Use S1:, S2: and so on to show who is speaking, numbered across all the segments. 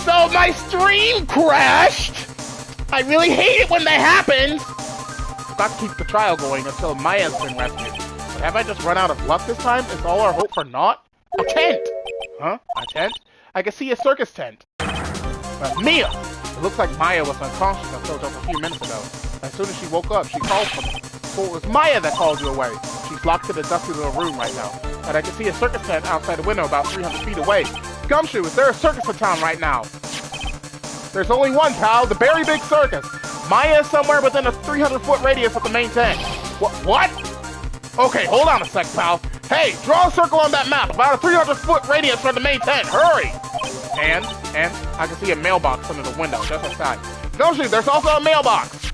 S1: So my stream crashed! I really hate it when that happens! I've got to keep the trial going until Maya's been rescued. But have I just run out of luck this time? Is all our hope for naught? A tent! Huh? A tent? I can see a circus tent. Mia! It looks like Maya was unconscious until just a few minutes ago. As soon as she woke up, she called for me. So it was Maya that called you away. She's locked in a dusty little room right now. And I can see a circus tent outside the window about 300 feet away. Gumshoe, is there a circus in town right now? There's only one, pal. The Berry Big Circus. Maya is somewhere within a 300-foot radius of the main tent. What? Okay, hold on a sec, pal. Hey, draw a circle on that map. About a 300-foot radius from the main tent. Hurry! And I can see a mailbox under the window just outside. Gumshoe, there's also a mailbox.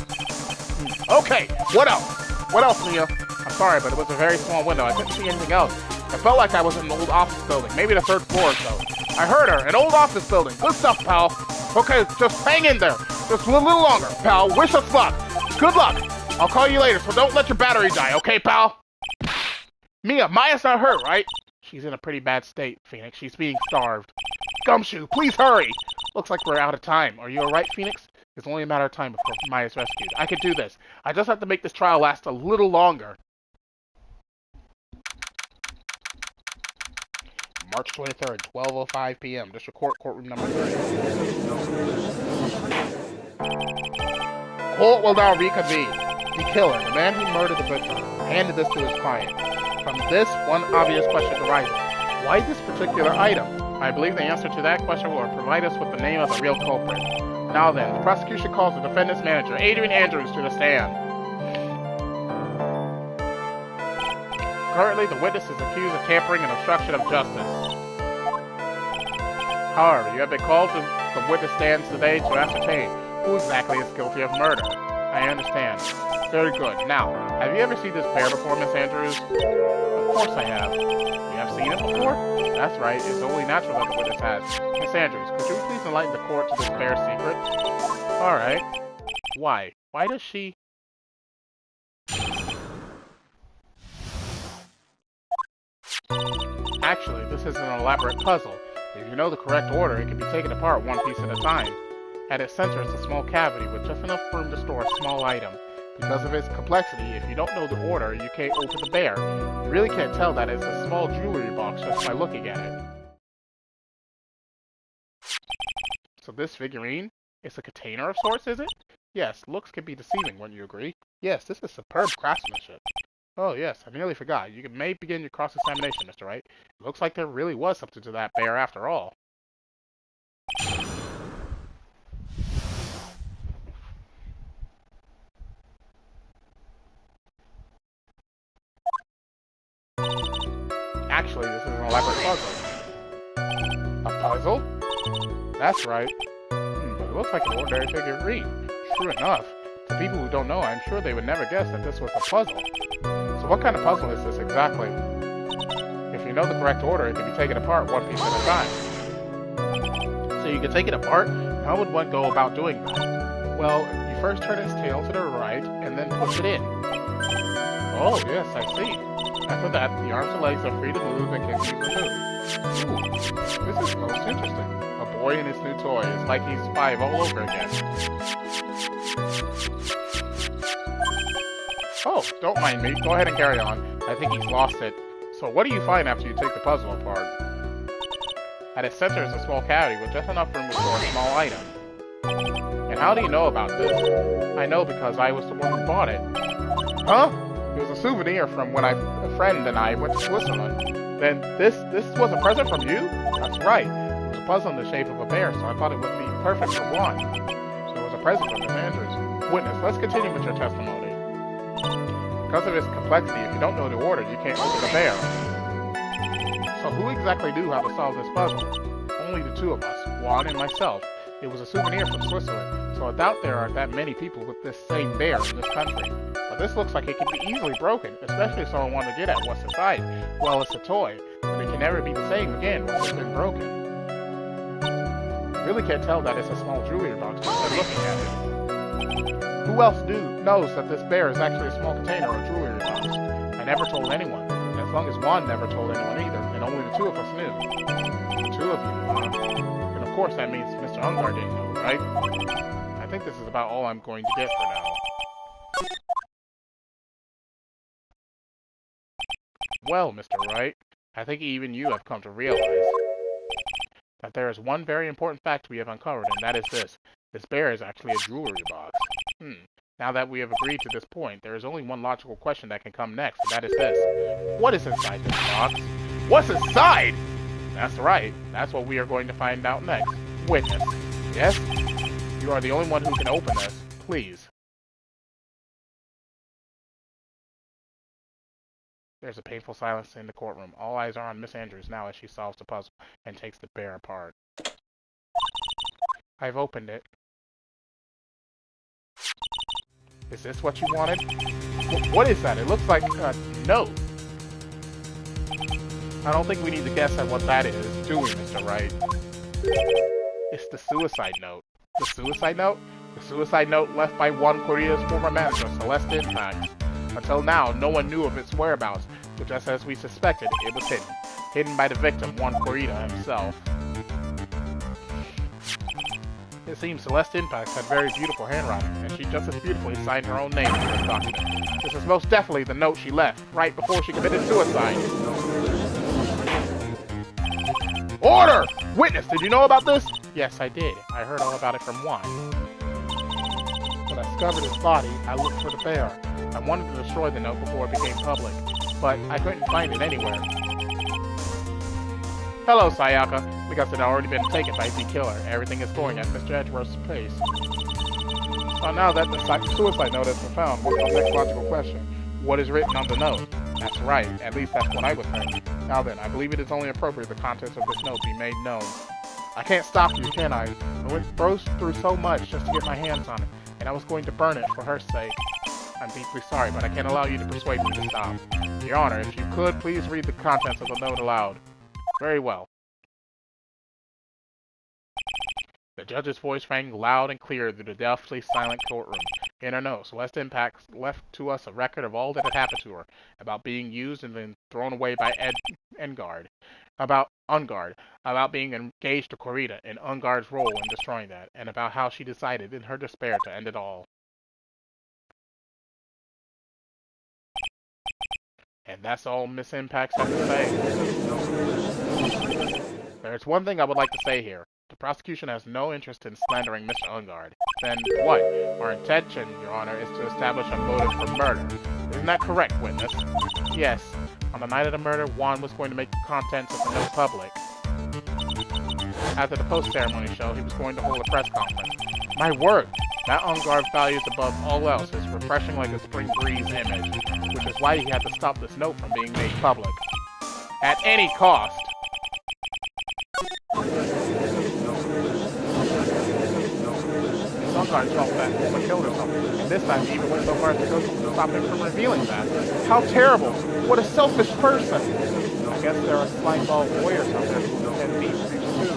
S1: Okay, what else? What else, Mia? I'm sorry, but it was a very small window. I couldn't see anything else. It felt like I was in an old office building, maybe the 3rd floor or so. I heard her, an old office building. Good stuff, pal. Okay, just hang in there. Just a little longer, pal. Wish us luck. Good luck. I'll call you later, so don't let your battery die, okay, pal? Mia, Maya's not hurt, right? She's in a pretty bad state, Phoenix. She's being starved. Gumshoe, please hurry. Looks like we're out of time. Are you alright, Phoenix? It's only a matter of time before Maya's rescued. I can do this. I just have to make this trial last a little longer. March 23rd, 12:05 p.m. District Court, courtroom number 3. Court will now reconvene. The killer, the man who murdered the victim, handed this to his client. From this, one obvious question arises. Why this particular item? I believe the answer to that question will provide us with the name of the real culprit. Now then, the prosecution calls the defendant's manager, Adrian Andrews, to the stand. Currently, the witness is accused of tampering and obstruction of justice. However, you have been called to the witness stands today to ascertain who exactly is guilty of murder. I understand. Very good. Now, have you ever seen this bear before, Miss Andrews? Of course I have. You have seen it before? That's right. It's only natural that the witness has. Miss Andrews, could you please enlighten the court to this bear's secret? Alright. Why? Why does she... Actually, this is an elaborate puzzle. If you know the correct order, it can be taken apart one piece at a time. At its center is a small cavity with just enough room to store a small item. Because of its complexity, if you don't know the order, you can't open the bear. You really can't tell that it's a small jewelry box just by looking at it. So this figurine is a container of sorts, is it? Yes, looks can be deceiving, wouldn't you agree? Yes, this is superb craftsmanship. Oh yes, I nearly forgot. You may begin your cross-examination, Mr. Wright. It looks like there really was something to that bear after all. Actually, this is an elaborate puzzle. A puzzle? That's right. But it looks like an ordinary figurine. True enough. To people who don't know, I'm sure they would never guess that this was a puzzle. So what kind of puzzle is this exactly? If you know the correct order, it can be taken apart one piece at a time. So you can take it apart? How would one go about doing that? Well, you first turn its tail to the right, and then push it in. Oh, yes, I see. After that, the arms and legs are free to move and can be removed. Ooh, this is most interesting. A boy and his new toy. It's like he's 5 all over again. Oh, don't mind me. Go ahead and carry on. I think he's lost it. So what do you find after you take the puzzle apart? At its center is a small cavity with just enough room to store a small item. And how do you know about this? I know because I was the one who bought it. Huh? It was a souvenir from when a friend and I went to Switzerland. Then this was a present from you? That's right. It was a puzzle in the shape of a bear, so I thought it would be perfect for one. So it was a present from Miss Andrews. Witness, let's continue with your testimony. Because of its complexity, if you don't know the order, you can't open the bear. So who exactly knew how to solve this puzzle? Only the two of us, Juan and myself. It was a souvenir from Switzerland, so I doubt there are that many people with this same bear in this country. But this looks like it can be easily broken, especially if someone wanted to get at what's inside. Well, it's a toy, but it can never be the same again once it's been broken. You really can't tell that it's a small jewelry box just by looking at it. Who else knows that this bear is actually a small container or jewelry box? I never told anyone, and as long as Juan never told anyone either, and only the two of us knew. The two of you, Juan. Then of Of course, that means Mr. Ungar didn't know, right? I think this is about all I'm going to get for now. Well, Mr. Wright, I think even you have come to realize that there is one very important fact we have uncovered, and that is this. This bear is actually a jewelry box. Now that we have agreed to this point, there is only one logical question that can come next, and that is this. What is inside this box? What's inside? That's right. That's what we are going to find out next. Witness. Yes? You are the only one who can open this. Please. There's a painful silence in the courtroom. All eyes are on Miss Andrews now as she solves the puzzle and takes the bear apart. I've opened it. Is this what you wanted? What is that? It looks like a note. I don't think we need to guess at what that is, do we, Mr. Wright? It's the suicide note. The suicide note? The suicide note left by one Korea's former manager, Celeste Impact. Until now, no one knew of its whereabouts, but just as we suspected, it was hidden. Hidden by the victim, one Korea himself. It seems Celeste Impact had very beautiful handwriting, and she just as beautifully signed her own name to this document. This is most definitely the note she left, right before she committed suicide. Order! Witness, did you know about this? Yes, I did. I heard all about it from Juan. When I discovered his body, I looked for the bear. I wanted to destroy the note before it became public, but I couldn't find it anywhere. Hello, Sayaka. Because it had already been taken by the killer, everything is going at Mr. Edgeworth's pace. So now that the suicide note has been found, what's the next logical question? What is written on the note? That's right, at least that's what I would think. Now then, I believe it is only appropriate the contents of this note be made known. I can't stop you, can I? I went through so much just to get my hands on it, and I was going to burn it for her sake. I'm deeply sorry, but I can't allow you to persuade me to stop. Your Honor, if you could, please read the contents of the note aloud. Very well. The judge's voice rang loud and clear through the deathly silent courtroom. In her note, Celeste Impact left to us a record of all that had happened to her, about being used and then thrown away by Ungard, about being engaged to Corita and Ungard's role in destroying that, and about how she decided in her despair to end it all. And that's all Miss Impact had to say. There's one thing I would like to say here. The prosecution has no interest in slandering Mr. Ungard. Then what? Our intention, Your Honor, is to establish a motive for murder. Isn't that correct, witness? Yes. On the night of the murder, Juan was going to make the contents of the note public. After the post-ceremony show, he was going to hold a press conference. My word! That Ungard values above all else is refreshing like a spring breeze image, which is why he had to stop this note from being made public. At any cost! Ungard felt that woman killed herself, and this time he even went so far as to go to stop him from revealing that. How terrible! What a selfish person! I guess there are slime-ball lawyers out there who attend these streets too.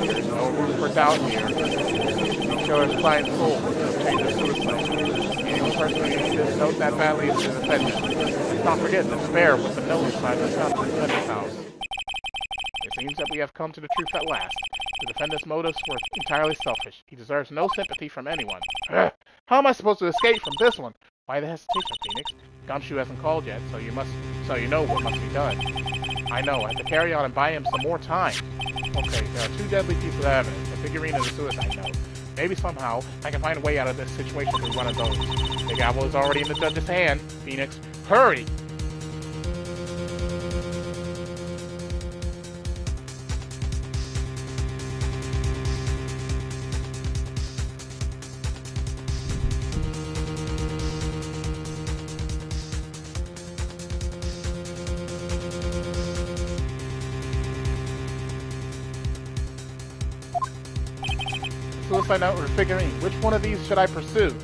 S1: There's no room for doubt here. The killer's client's soul was to obtain the suicide. The only person who needs this note that badly is the defendant. Let's not forget that the bear with the note inside was found in the defendant's house. It seems that we have come to the truth at last. The defendant's motives were entirely selfish. He deserves no sympathy from anyone. Ugh. How am I supposed to escape from this one? Why the hesitation, Phoenix? Gumshoe hasn't called yet, so you know what must be done. I know, I have to carry on and buy him some more time. Okay, there are two deadly pieces of evidence, the figurine and the suicide note. Maybe somehow I can find a way out of this situation through one of those. The gavel is already in the judge's hand. Phoenix, hurry! Suicide note or figurine. Which one of these should I pursue?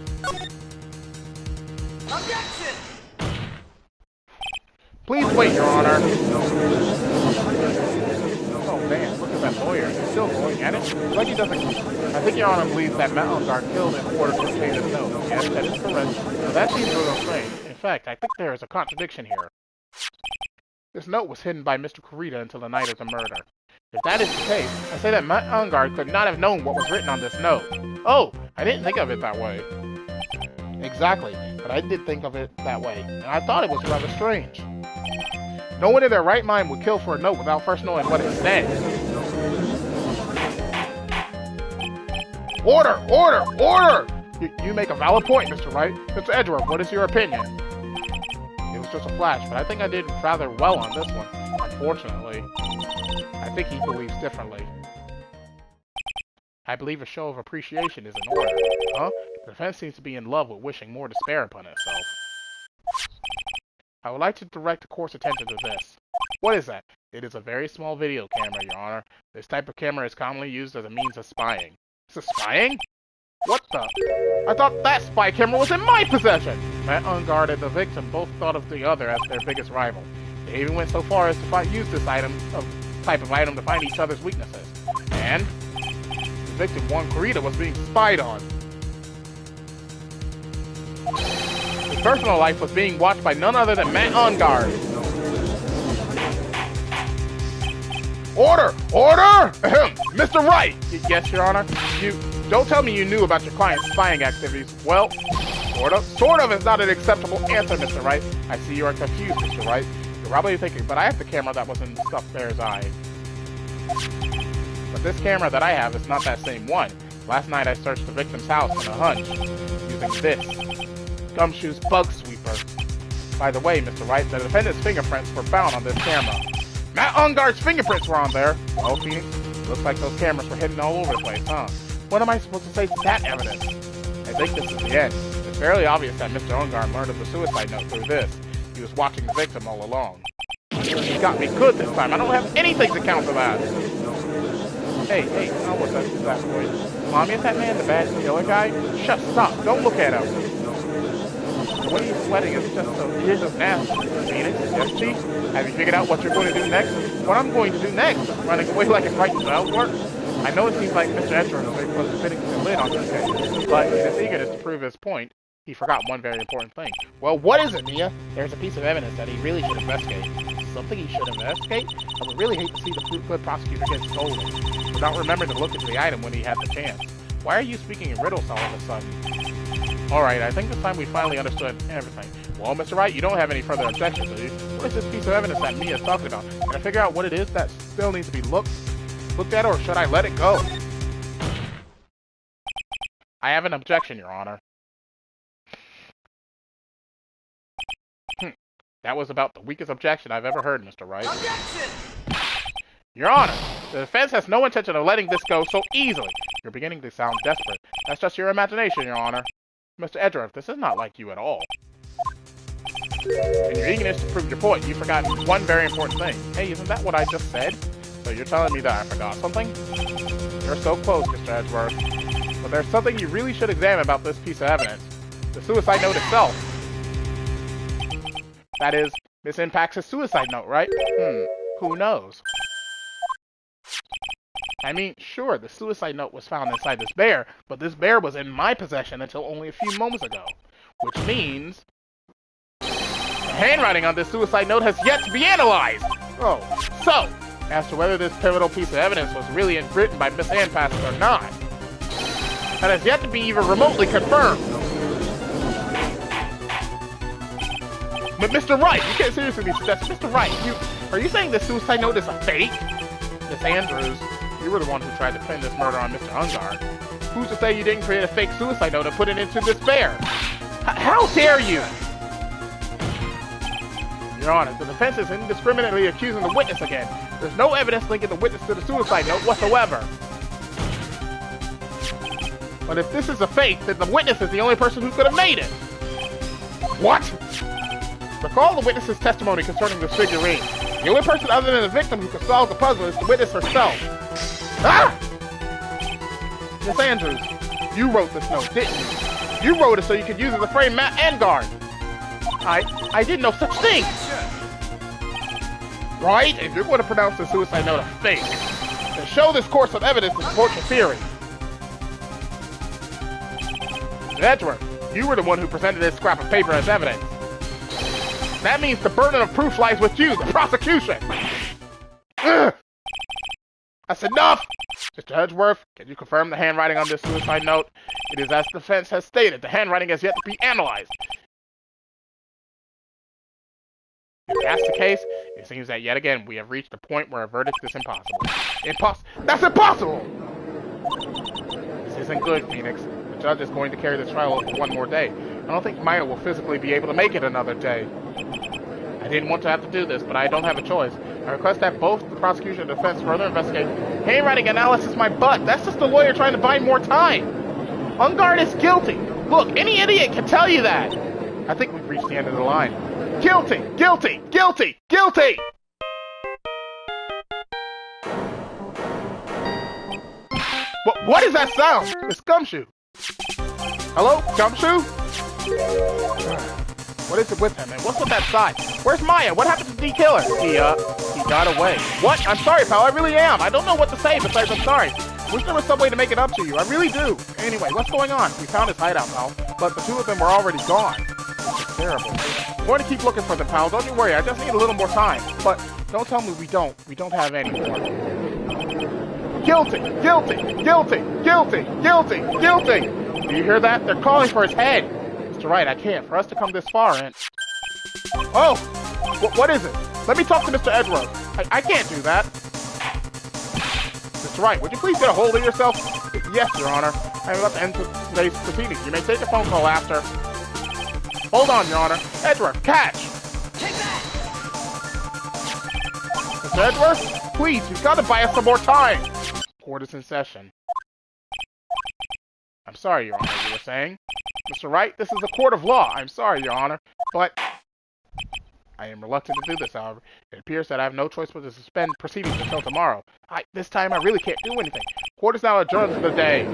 S2: Objection!
S1: Please wait, Your Honor. Oh man, look at that lawyer. He's still going at it. Like he doesn't. I think Your Honor believes that Ungard killed in order to obtain this note. Yes, that is correct. But that seems a little strange. In fact, I think there is a contradiction here. This note was hidden by Mr. Kurita until the night of the murder. If that is the case, I say that Matt Ungard could not have known what was written on this note. Oh, I didn't think of it that way. Exactly, but I did think of it that way, and I thought it was rather strange. No one in their right mind would kill for a note without first knowing what it said. Order! Order! Order! You make a valid point, Mr. Wright. Mr. Edgeworth, what is your opinion? It was just a flash, but I think I did rather well on this one. Unfortunately, I think he believes differently. I believe a show of appreciation is in order. Huh? The defense seems to be in love with wishing more despair upon itself. I would like to direct a coarse attention to this. What is that? It is a very small video camera, Your Honor. This type of camera is commonly used as a means of spying. Is it spying? What the? I thought that spy camera was in my possession! Matt Ungard and the victim both thought of the other as their biggest rival. They even went so far as to use this type of item to find each other's weaknesses. And the victim, one Kurita, was being spied on. His personal life was being watched by none other than Matt Ungard. Order! Order! Mr. Wright! Yes, Your Honor. You don't tell me you knew about your client's spying activities. Well, sort of is not an acceptable answer, Mr. Wright. I see you are confused, Mr. Wright. You're probably thinking, but I have the camera that was in the stuffed bear's eye. But this camera that I have is not that same one. Last night I searched the victim's house on a hunch, using this Gumshoe's bug sweeper. By the way, Mr. Wright, the defendant's fingerprints were found on this camera. Matt Ungard's fingerprints were on there. Oh, Phoenix, looks like those cameras were hidden all over the place, huh? What am I supposed to say to that evidence? I think this is the end. It's fairly obvious that Mr. Ungard learned of the suicide note through this. He was watching the victim all along. He got me good this time. I don't have anything to counter that. Hey, I was that voice. Mommy, is that man the bad killer guy? Stop. Don't look at him. What are you sweating? It's just nasty. Phoenix, yes, Chief? Have you figured out what you're going to do next? What I'm going to do next is running away like it's right to work. I know it seems like Mr. Edgeworth is very close to fitting the lid on this case, but in his eagerness to prove his point, he forgot one very important thing. Well, what is it, Mia? There's a piece of evidence that he really should investigate. Something he should investigate? I would really hate to see the good prosecutor get scolded, without remembering to look into the item when he had the chance. Why are you speaking in riddles all of a sudden? Alright, I think this time we finally understood everything. Well, Mr. Wright, you don't have any further objections, do you? What is this piece of evidence that Mia's talking about? Can I figure out what it is that still needs to be looked at, or should I let it go? I have an objection, Your Honor. That was about the weakest objection I've ever heard, Mr. Wright. Objection! Your Honor, the defense has no intention of letting this go so easily. You're beginning to sound desperate. That's just your imagination, Your Honor. Mr. Edgeworth, this is not like you at all. In your eagerness to prove your point, you forgot one very important thing. Hey, isn't that what I just said? So you're telling me that I forgot something? You're so close, Mr. Edgeworth. But there's something you really should examine about this piece of evidence. The suicide note itself. That is, Miss Impax's suicide note, right? Who knows? I mean, sure, the suicide note was found inside this bear, but this bear was in my possession until only a few moments ago. Which means the handwriting on this suicide note has yet to be analyzed! Oh, so, as to whether this pivotal piece of evidence was really written by Miss Impax or not, that has yet to be even remotely confirmed. But Mr. Wright, you can't seriously be suggesting, Mr. Wright, are you saying this suicide note is a fake? Miss Andrews, you were the one who tried to pin this murder on Mr. Ungard. Who's to say you didn't create a fake suicide note and put it into this bear? How dare you? Your Honor, the defense is indiscriminately accusing the witness again. There's no evidence linking the witness to the suicide note whatsoever. But if this is a fake, then the witness is the only person who could have made it. What? Recall the witness's testimony concerning this figurine. The only person other than the victim who could solve the puzzle is the witness herself. Ah! Miss Andrews, you wrote this note, didn't you? You wrote it so you could use it to frame Matt Ungard. I did no such thing. Right? If you're going to pronounce the suicide note a fake, then show this course of evidence to support your theory. Edgeworth, you were the one who presented this scrap of paper as evidence. That means the burden of proof lies with you, the prosecution! Ugh. That's enough! Mr. Edgeworth, can you confirm the handwriting on this suicide note? It is as the defense has stated, the handwriting has yet to be analyzed. If that's the case, it seems that yet again we have reached a point where a verdict is impossible. That's impossible! This isn't good, Phoenix. The judge is going to carry the trial over one more day. I don't think Maya will physically be able to make it another day. I didn't want to have to do this, but I don't have a choice. I request that both the prosecution and defense further investigate. Handwriting analysis my butt. That's just the lawyer trying to buy more time. Ungard is guilty. Look, any idiot can tell you that. I think we've reached the end of the line. Guilty! Guilty! Guilty! Guilty! What is that sound? It's Gumshoe. Hello? Gumshoe? What is it with him, and what's with that sigh? Where's Maya? What happened to D Killer? He got away. What? I'm sorry, pal. I really am. I don't know what to say besides I'm sorry. Wish there was some way to make it up to you. I really do. Anyway, what's going on? We found his hideout, pal, but the two of them were already gone. It's terrible. I'm going to keep looking for them, pal. Don't you worry. I just need a little more time. But don't tell me we don't. We don't have any more. Guilty! Guilty! Guilty! Guilty! Guilty! Guilty! Do you hear that? They're calling for his head. Mr. Wright, I can't. For us to come this far and... Oh! What is it? Let me talk to Mr. Edgeworth. I can't do that. Mr. Wright, would you please get a hold of yourself? Yes, Your Honor. I'm about to end today's proceedings. You may take a phone call after. Hold on, Your Honor. Edgeworth, catch!
S2: Take that!
S1: Mr. Edgeworth, please, you've got to buy us some more time. Court is in session. I'm sorry, Your Honor, you were saying? Mr. Wright, this is a court of law. I'm sorry, Your Honor, but I am reluctant to do this, however. It appears that I have no choice but to suspend proceedings until tomorrow. This time I really can't do anything. Court is now adjourned for the day.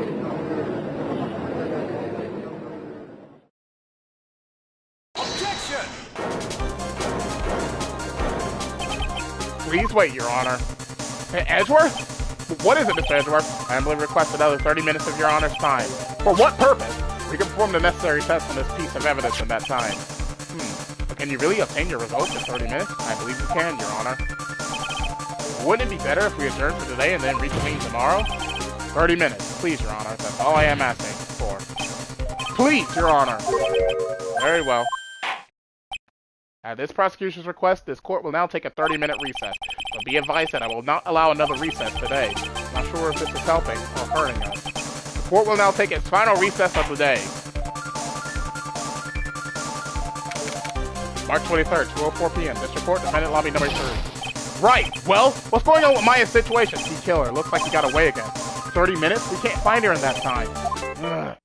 S2: Objection!
S1: Please wait, Your Honor. Edgeworth? What is it, Mr. Edgeworth? I humbly request another 30 minutes of Your Honor's time. For what purpose? We can perform the necessary tests on this piece of evidence in that time. But can you really obtain your results in 30 minutes? I believe you can, Your Honor. Wouldn't it be better if we adjourn for today and then reconvene tomorrow? 30 minutes, please, Your Honor. That's all I am asking for. Please, Your Honor. Very well. At this prosecution's request, this court will now take a 30-minute recess. So be advised that I will not allow another recess today. I'm not sure if this is helping or hurting us. The court will now take its final recess of the day. March 23rd, 2:04 p.m. District Court, Defendant Lobby number 3. Right! Well, what's going on with Maya's situation? D Killer. Looks like he got away again. 30 minutes? We can't find her in that time. Ugh.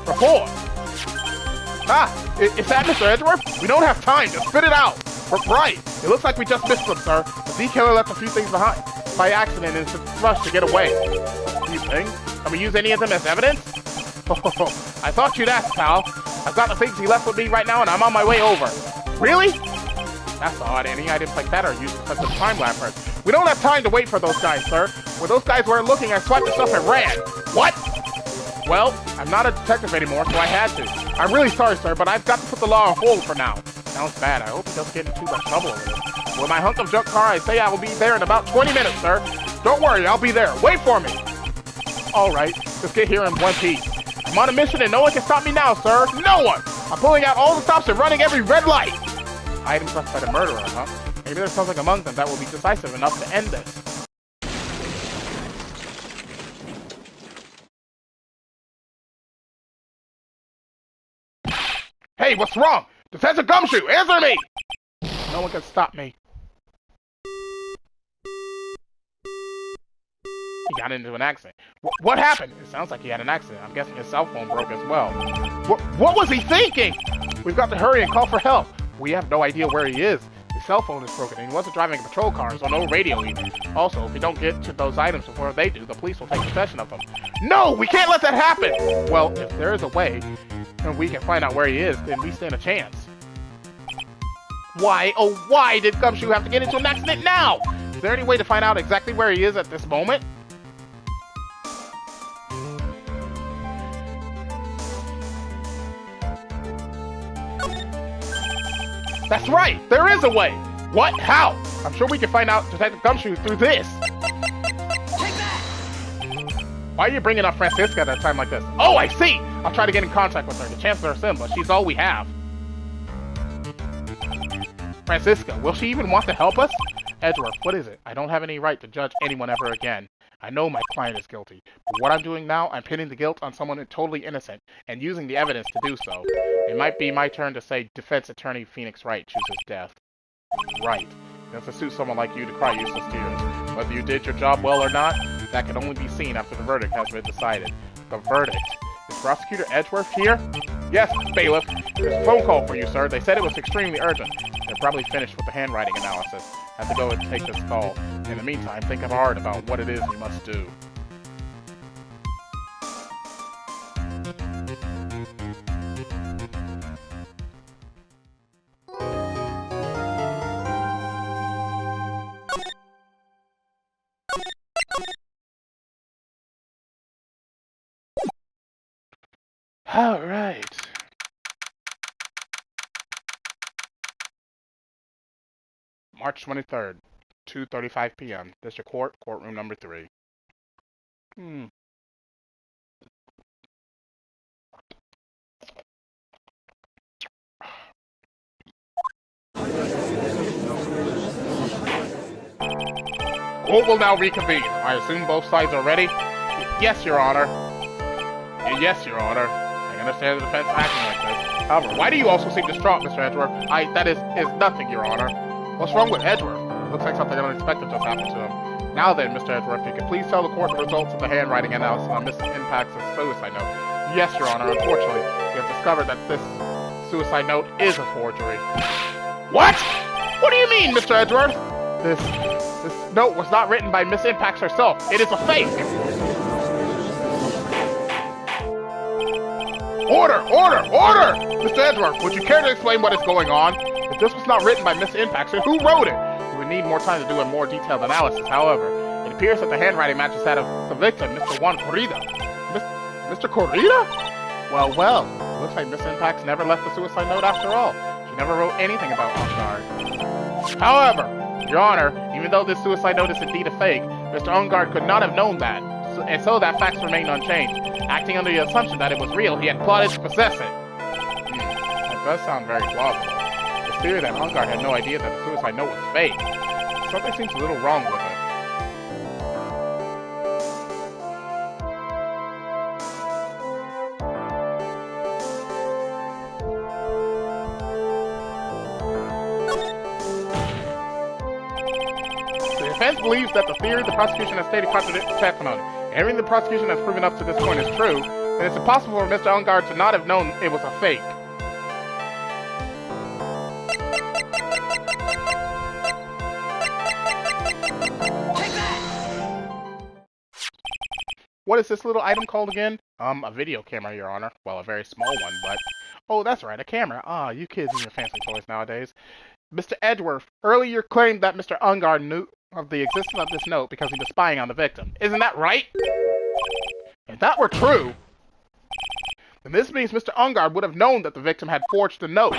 S1: Report! Is that Mr. Edgeworth? We don't have time. Just spit it out. Right. It looks like we just missed them, sir. The D-Killer left a few things behind by accident in his rush to get away. A few things? Can we use any of them as evidence? Oh, I thought you'd ask, pal. I've got the things he left with me right now, and I'm on my way over. Really? That's odd. Any items like that are used for such a time lapse. We don't have time to wait for those guys, sir. When those guys weren't looking, I swiped the stuff and ran. What? Well, I'm not a detective anymore, so I had to. I'm really sorry, sir, but I've got to put the law on hold for now. Sounds bad. I hope he doesn't get in too much trouble with it. With my hunk of junk car, I say I will be there in about 20 minutes, sir. Don't worry, I'll be there. Wait for me. All right, just get here in one piece. I'm on a mission and no one can stop me now, sir. No one! I'm pulling out all the stops and running every red light. Items left by the murderer, huh? Maybe there's something among them that will be decisive enough to end this. Hey, what's wrong? Defensive Gumshoe, answer me! No one can stop me. He got into an accident. What happened? It sounds like he had an accident. I'm guessing his cell phone broke as well. What was he thinking? We've got to hurry and call for help. We have no idea where he is. His cell phone is broken and he wasn't driving a patrol car, so no radio either. Also, if we don't get to those items before they do, the police will take possession of them. No, we can't let that happen! Well, if there is a way, and we can find out where he is, then we stand a chance. Why, oh why did Gumshoe have to get into an accident now? Is there any way to find out exactly where he is at this moment? That's right, there is a way! What? How? I'm sure we can find out Detective Gumshoe through this.
S2: Take that!
S1: Why are you bringing up Francisca at a time like this? Oh, I see! I'll try to get in contact with her. The chances are slim, but she's all we have. Francisca, will she even want to help us? Edgeworth, what is it? I don't have any right to judge anyone ever again. I know my client is guilty, but what I'm doing now, I'm pinning the guilt on someone totally innocent, and using the evidence to do so. It might be my turn to say defense attorney Phoenix Wright chooses death. Right. You have to sue someone like you to cry useless tears. Whether you did your job well or not, that can only be seen after the verdict has been decided. The verdict. Is Prosecutor Edgeworth here? Yes, bailiff. There's a phone call for you, sir. They said it was extremely urgent. They're probably finished with the handwriting analysis. Have to go and take this call. In the meantime, think hard about what it is you must do. All right. March 23rd, 2:35 p.m. District Court, courtroom number 3. Court will now reconvene. I assume both sides are ready? Yes, Your Honor. Yes, Your Honor. I understand the defense acting like this. However, why do you also seem distraught, Mr. Edgeworth? That is nothing, Your Honor. What's wrong with Edgeworth? Looks like something unexpected just happened to him. Now then, Mr. Edgeworth, you can please tell the court the results of the handwriting analysis on Mrs. Impact's suicide note. Yes, Your Honor. Unfortunately, we have discovered that this suicide note is a forgery. What? What do you mean, Mr. Edgeworth? This note was not written by Miss Impact herself. It is a fake. Order! Order! Order! Mr. Edgeworth, would you care to explain what is going on? If this was not written by Miss Impact, then who wrote it? We would need more time to do a more detailed analysis. However, it appears that the handwriting matches that of the victim, Mr. Juan Corrida. Mr. Corrida? Well. Looks like Miss Impact never left the suicide note after all. She never wrote anything about Ungard. However, Your Honor, even though this suicide note is indeed a fake, Mr. Ungard could not have known that, and so that facts remained unchanged. Acting under the assumption that it was real, he had plotted to possess it. That does sound very plausible. It's clear that Ungard had no idea that the suicide note was fake. Something seems a little wrong with it. The defense believes that the theory the prosecution has stated contradicts testimony. Everything the prosecution has proven up to this point is true, then it's impossible for Mr. Ungard to not have known it was a fake.
S2: Take that!
S1: What is this little item called again? A video camera, Your Honor. Well, a very small one, but... Oh, that's right, a camera. Ah, you kids and your fancy toys nowadays. Mr. Edgeworth, earlier you claimed that Mr. Ungard knew of the existence of this note because he was spying on the victim. Isn't that right? If that were true, then this means Mr. Ungard would have known that the victim had forged the note.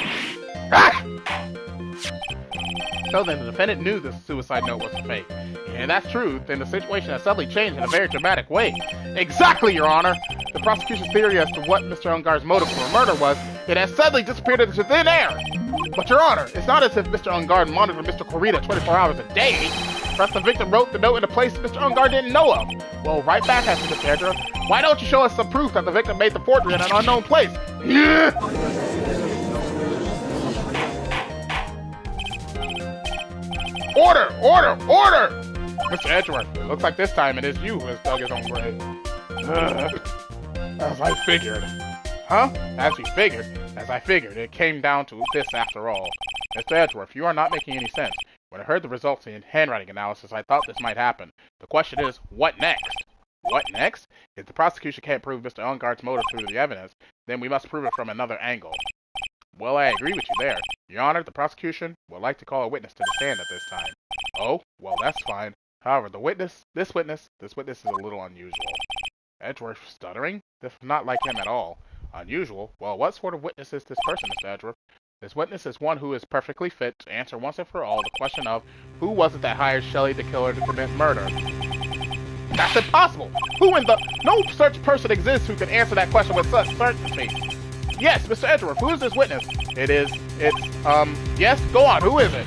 S1: Ah! So then the defendant knew the suicide note was a fake. And if that's true, then the situation has suddenly changed in a very dramatic way. Exactly, Your Honor! The prosecution's theory as to what Mr. Ungard's motive for a murder was, it has suddenly disappeared into thin air! But Your Honor, it's not as if Mr. Ungard monitored Mr. Corrida 24 hours a day. Perhaps the victim wrote the note in a place Mr. Ungard didn't know of. Well, right back at you, Mr. Edgeworth. Why don't you show us some proof that the victim made the forgery in an unknown place? Yeah! Order! Order! Order! Mr. Edgeworth, looks like this time it is you who has dug his own grave. As I figured. Huh? As you figured? As I figured, it came down to this after all. Mr. Edgeworth, you are not making any sense. When I heard the results in handwriting analysis, I thought this might happen. The question is, what next? What next? If the prosecution can't prove Mr. Ungard's motive through the evidence, then we must prove it from another angle. Well, I agree with you there. Your Honor, the prosecution would like to call a witness to the stand at this time. Oh, well, that's fine. However, this witness is a little unusual. Edgeworth stuttering? This is not like him at all. Unusual? Well, what sort of witness is this person, Mr. Edgeworth? This witness is one who is perfectly fit to answer once and for all the question of who was it that hired Shelly the killer to commit murder. That's impossible! Who in the... No such person exists who can answer that question with such certainty. Yes, Mr. Edgeworth, who is this witness? Yes, go on, who is it?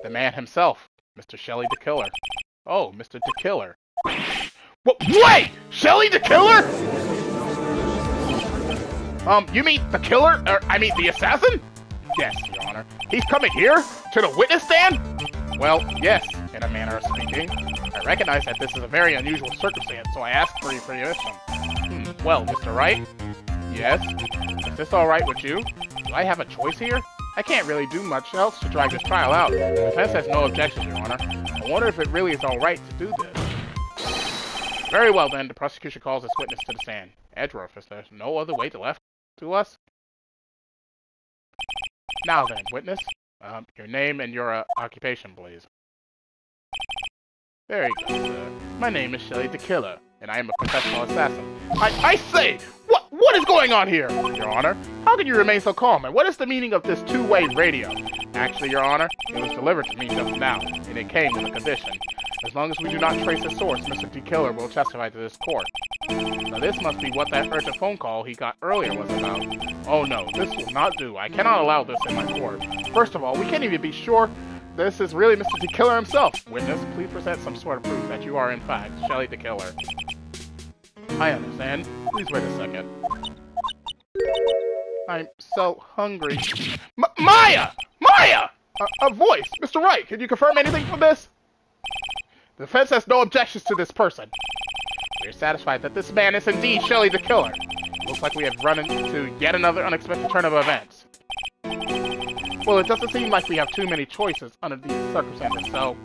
S1: The man himself, Mr. Shelly the killer. Oh, Mr. the killer. Wait! Shelly the killer? You mean the killer? The assassin? Yes, Your Honor. He's coming here? To the witness stand? Well, yes, in a manner of speaking. I recognize that this is a very unusual circumstance, so I ask for your permission. Well, Mr. Wright? Yes? Is this alright with you? Do I have a choice here? I can't really do much else to drag this trial out. The defense has no objections, Your Honor. I wonder if it really is alright to do this. Very well, then. The prosecution calls this witness to the stand. Edgeworth, is there no other way to us? Now then, witness. Your name and your occupation, please. Very good, sir. My name is Shelly the Killer, and I am a professional assassin. I say! What is going on here, Your Honor? How can you remain so calm, and what is the meaning of this two-way radio? Actually, Your Honor, it was delivered to me just now, and it came with a condition. As long as we do not trace its source, Mr. D. Killer will testify to this court. Now this must be what that urgent phone call he got earlier was about. Oh no, this will not do. I cannot allow this in my court. First of all, we can't even be sure this is really Mr. D. Killer himself. Witness, please present some sort of proof that you are in fact Shelly the Killer. I understand. Please wait a second. I'm so hungry. Maya! Maya! A voice! Mr. Wright, can you confirm anything from this? The defense has no objections to this person. We are satisfied that this man is indeed Shelly the Killer. Looks like we have run into yet another unexpected turn of events. Well, it doesn't seem like we have too many choices under these circumstances, so...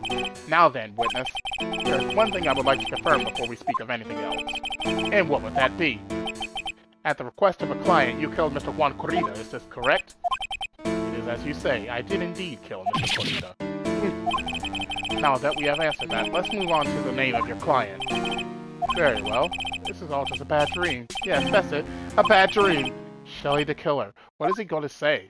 S1: Now then, witness, there's one thing I would like to confirm before we speak of anything else. And what would that be? At the request of a client, you killed Mr. Juan Corrida, is this correct? It is as you say, I did indeed kill Mr. Corrida. Now that we have answered that, let's move on to the name of your client. Very well. This is all just a bad dream. Yes, that's it. A bad dream. Shelly the Killer. What is he going to say?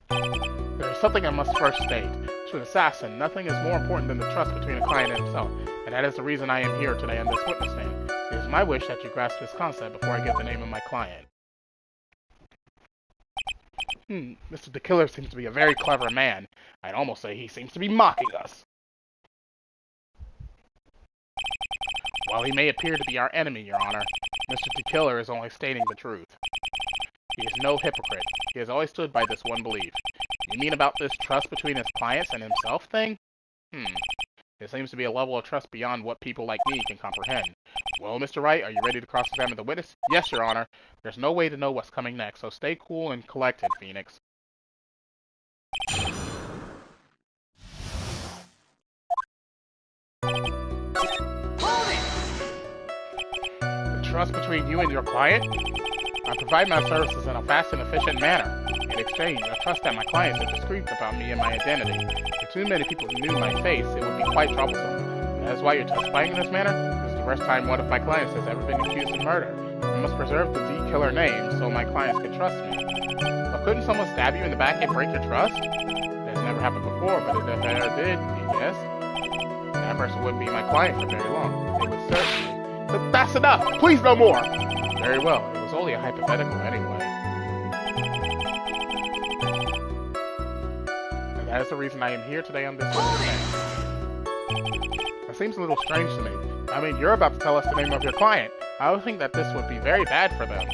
S1: There is something I must first state. To an assassin, nothing is more important than the trust between a client and himself, and that is the reason I am here today on this witness stand. It is my wish that you grasp this concept before I give the name of my client. Mr. the Killer seems to be a very clever man. I'd almost say he seems to be mocking us. While he may appear to be our enemy, Your Honor, Mr. the Killer is only stating the truth. He is no hypocrite. He has always stood by this one belief. You mean about this trust between his clients and himself thing? There seems to be a level of trust beyond what people like me can comprehend. Well, Mr. Wright, are you ready to cross-examine the witness? Yes, Your Honor. There's no way to know what's coming next, so stay cool and collected, Phoenix.
S2: Hold it!
S1: The trust between you and your client? I provide my services in a fast and efficient manner. In exchange, I trust that my clients are discreet about me and my identity. If too many people knew my face, it would be quite troublesome. That is why you're testifying in this manner? This is the first time one of my clients has ever been accused of murder. I must preserve the D-Killer name so my clients can trust me. But couldn't someone stab you in the back and break your trust? That's never happened before, but if that ever did, yes, that person wouldn't be my client for very long. It would certainly. But that's enough! Please no more! Very well. It was only a hypothetical anyway. And that is the reason I am here today on this witness. That seems a little strange to me. I mean, you're about to tell us the name of your client. I would think that this would be very bad for them.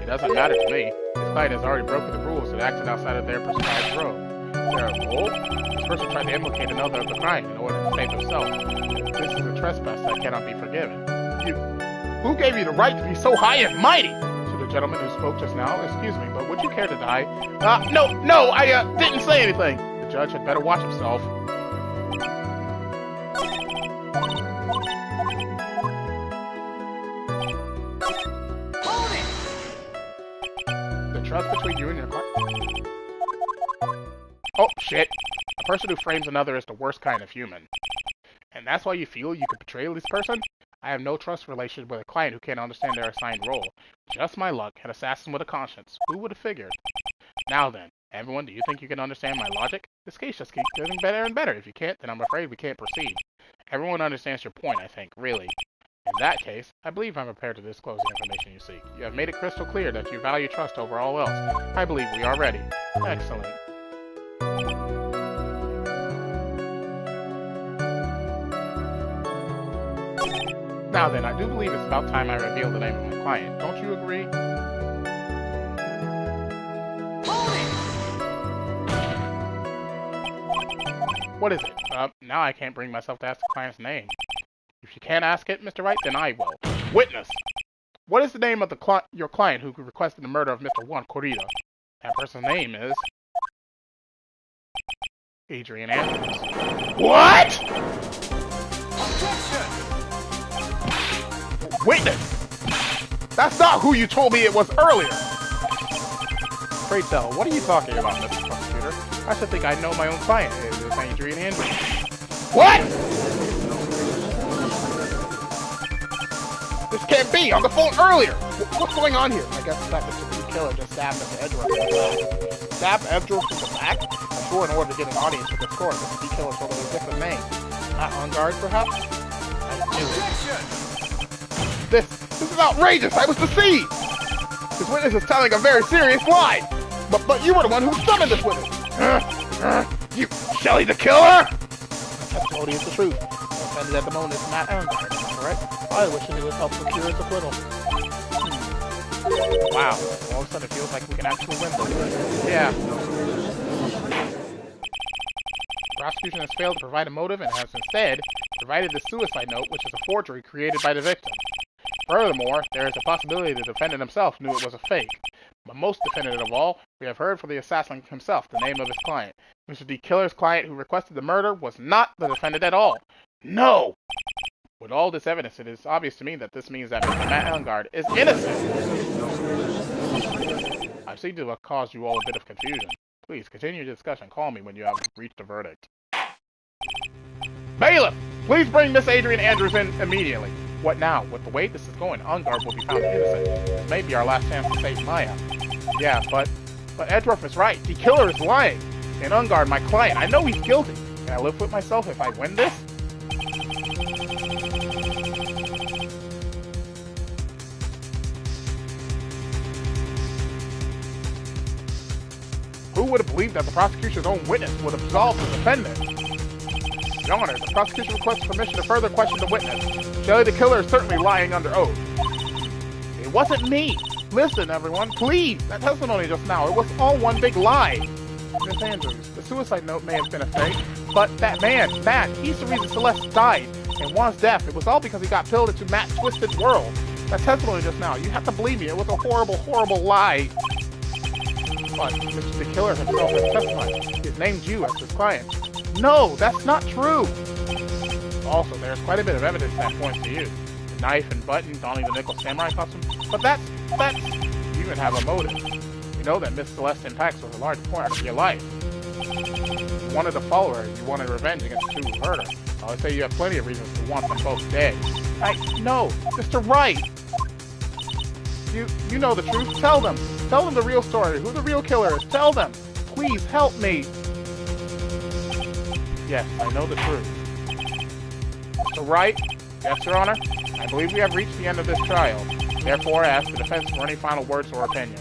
S1: It doesn't matter to me. This client has already broken the rules and acted outside of their prescribed road. Is there a rule? This person tried to implicate another of the crime in order to save himself. This is a trespass that cannot be forgiven. Who gave you the right to be so high and mighty? To the gentleman who spoke just now, excuse me, but would you care to die? No, I didn't say anything. The judge had better watch himself.
S2: Hold it!
S1: The trust between you and your client. Oh, shit. A person who frames another is the worst kind of human. And that's why you feel you could betray this person? I have no trust relationship with a client who can't understand their assigned role. Just my luck, an assassin with a conscience. Who would have figured? Now then, everyone, do you think you can understand my logic? This case just keeps getting better and better. If you can't, then I'm afraid we can't proceed. Everyone understands your point, I think, really. In that case, I believe I'm prepared to disclose the information you seek. You have made it crystal clear that you value trust over all else. I believe we are ready. Excellent. Now then, I do believe it's about time I reveal the name of my client. Don't you agree?
S2: Hold it!
S1: What is it? Now I can't bring myself to ask the client's name. If you can't ask it, Mr. Wright, then I will. Witness! What is the name of your client who requested the murder of Mr. Juan Corrida? That person's name is... Adrian Andrews. What?!
S2: Objection!
S1: Witness! That's not who you told me it was earlier! Pray tell, what are you talking about, Mr. Prosecutor? I should think I know my own client. It is Adrian Andrews. What?! This can't be! On the phone earlier! What's going on here? I guess the fact that the killer just stabbed Mr. Edgeworth in the back. Stabbed Edgeworth in the back? I'm sure in order to get an audience for this court, Mr. D. Killer told him a different name. Not on guard, perhaps? I knew it.
S2: Objection!
S1: This is outrageous! I was deceived! This witness is telling a very serious lie! But you were the one who summoned this witness! You, Shelly the killer?! The testimony is the truth. The offended at the moment is Matt Elmgard, am I correct? I wish it would help procure its acquittal. Wow, all of a sudden it feels like we can actually win this. Yeah. The prosecution has failed to provide a motive and has instead provided the suicide note, which is a forgery created by the victim. Furthermore, there is a possibility the defendant himself knew it was a fake. But most definitive of all, we have heard from the assassin himself the name of his client. Mr. D. Killer's client who requested the murder was not the defendant at all. No! With all this evidence, it is obvious to me that this means that Mr. Matt Elmgard is innocent! I seem to have caused you all a bit of confusion. Please, continue your discussion. Call me when you have reached a verdict. Bailiff! Please bring Miss Adrian Andrews in immediately. What now? With the way this is going, Elmgard will be found innocent. This may be our last chance to save Maya. Yeah, but Edgeworth is right. The killer is lying. And Elmgard, my client, I know he's guilty. Can I live with myself if I win this? Who would have believed that the prosecution's own witness would absolve the defendant? Your Honor, the prosecution requests permission to further question the witness. Shelly the killer is certainly lying under oath. It wasn't me! Listen, everyone, please! That testimony just now, it was all one big lie! Miss Andrews, the suicide note may have been a fake, but that man, Matt, he's the reason Celeste died. And Juan's death, it was all because he got pilled into Matt's twisted world. That testimony just now, you have to believe me, it was a horrible, horrible lie. But Mr. the Killer himself has testified. He's named you as his client. No, that's not true! Also, there's quite a bit of evidence that points to you. The knife and button, donning the nickel samurai costume. But that's... You even have a motive. You know that Miss Celeste impacts was a large part of your life. You wanted to follow her, you wanted revenge against the two who hurt her. I would say you have plenty of reasons to want them both dead. No, Mr. Wright! You know the truth. Tell them. Tell them the real story. Who the real killer is. Tell them. Please help me. Yes, I know the truth. Mr. Wright? Yes, Your Honor? I believe we have reached the end of this trial. Therefore, I ask the defense for any final words or opinions.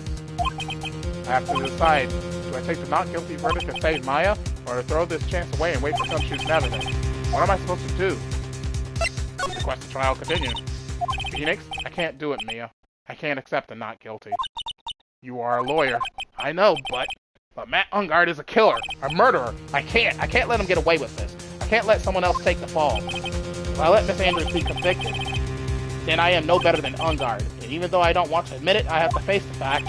S1: I have to decide. Do I take the not guilty verdict to save Maya, or to throw this chance away and wait for some shooting evidence? What am I supposed to do? Request the trial continue. Phoenix? I can't do it, Mia. I can't accept the not guilty. You are a lawyer. I know, but Matt Elmgard is a killer, a murderer. I can't let him get away with this. I can't let someone else take the fall. If I let Miss Andrews be convicted, then I am no better than Elmgard. And even though I don't want to admit it, I have to face the fact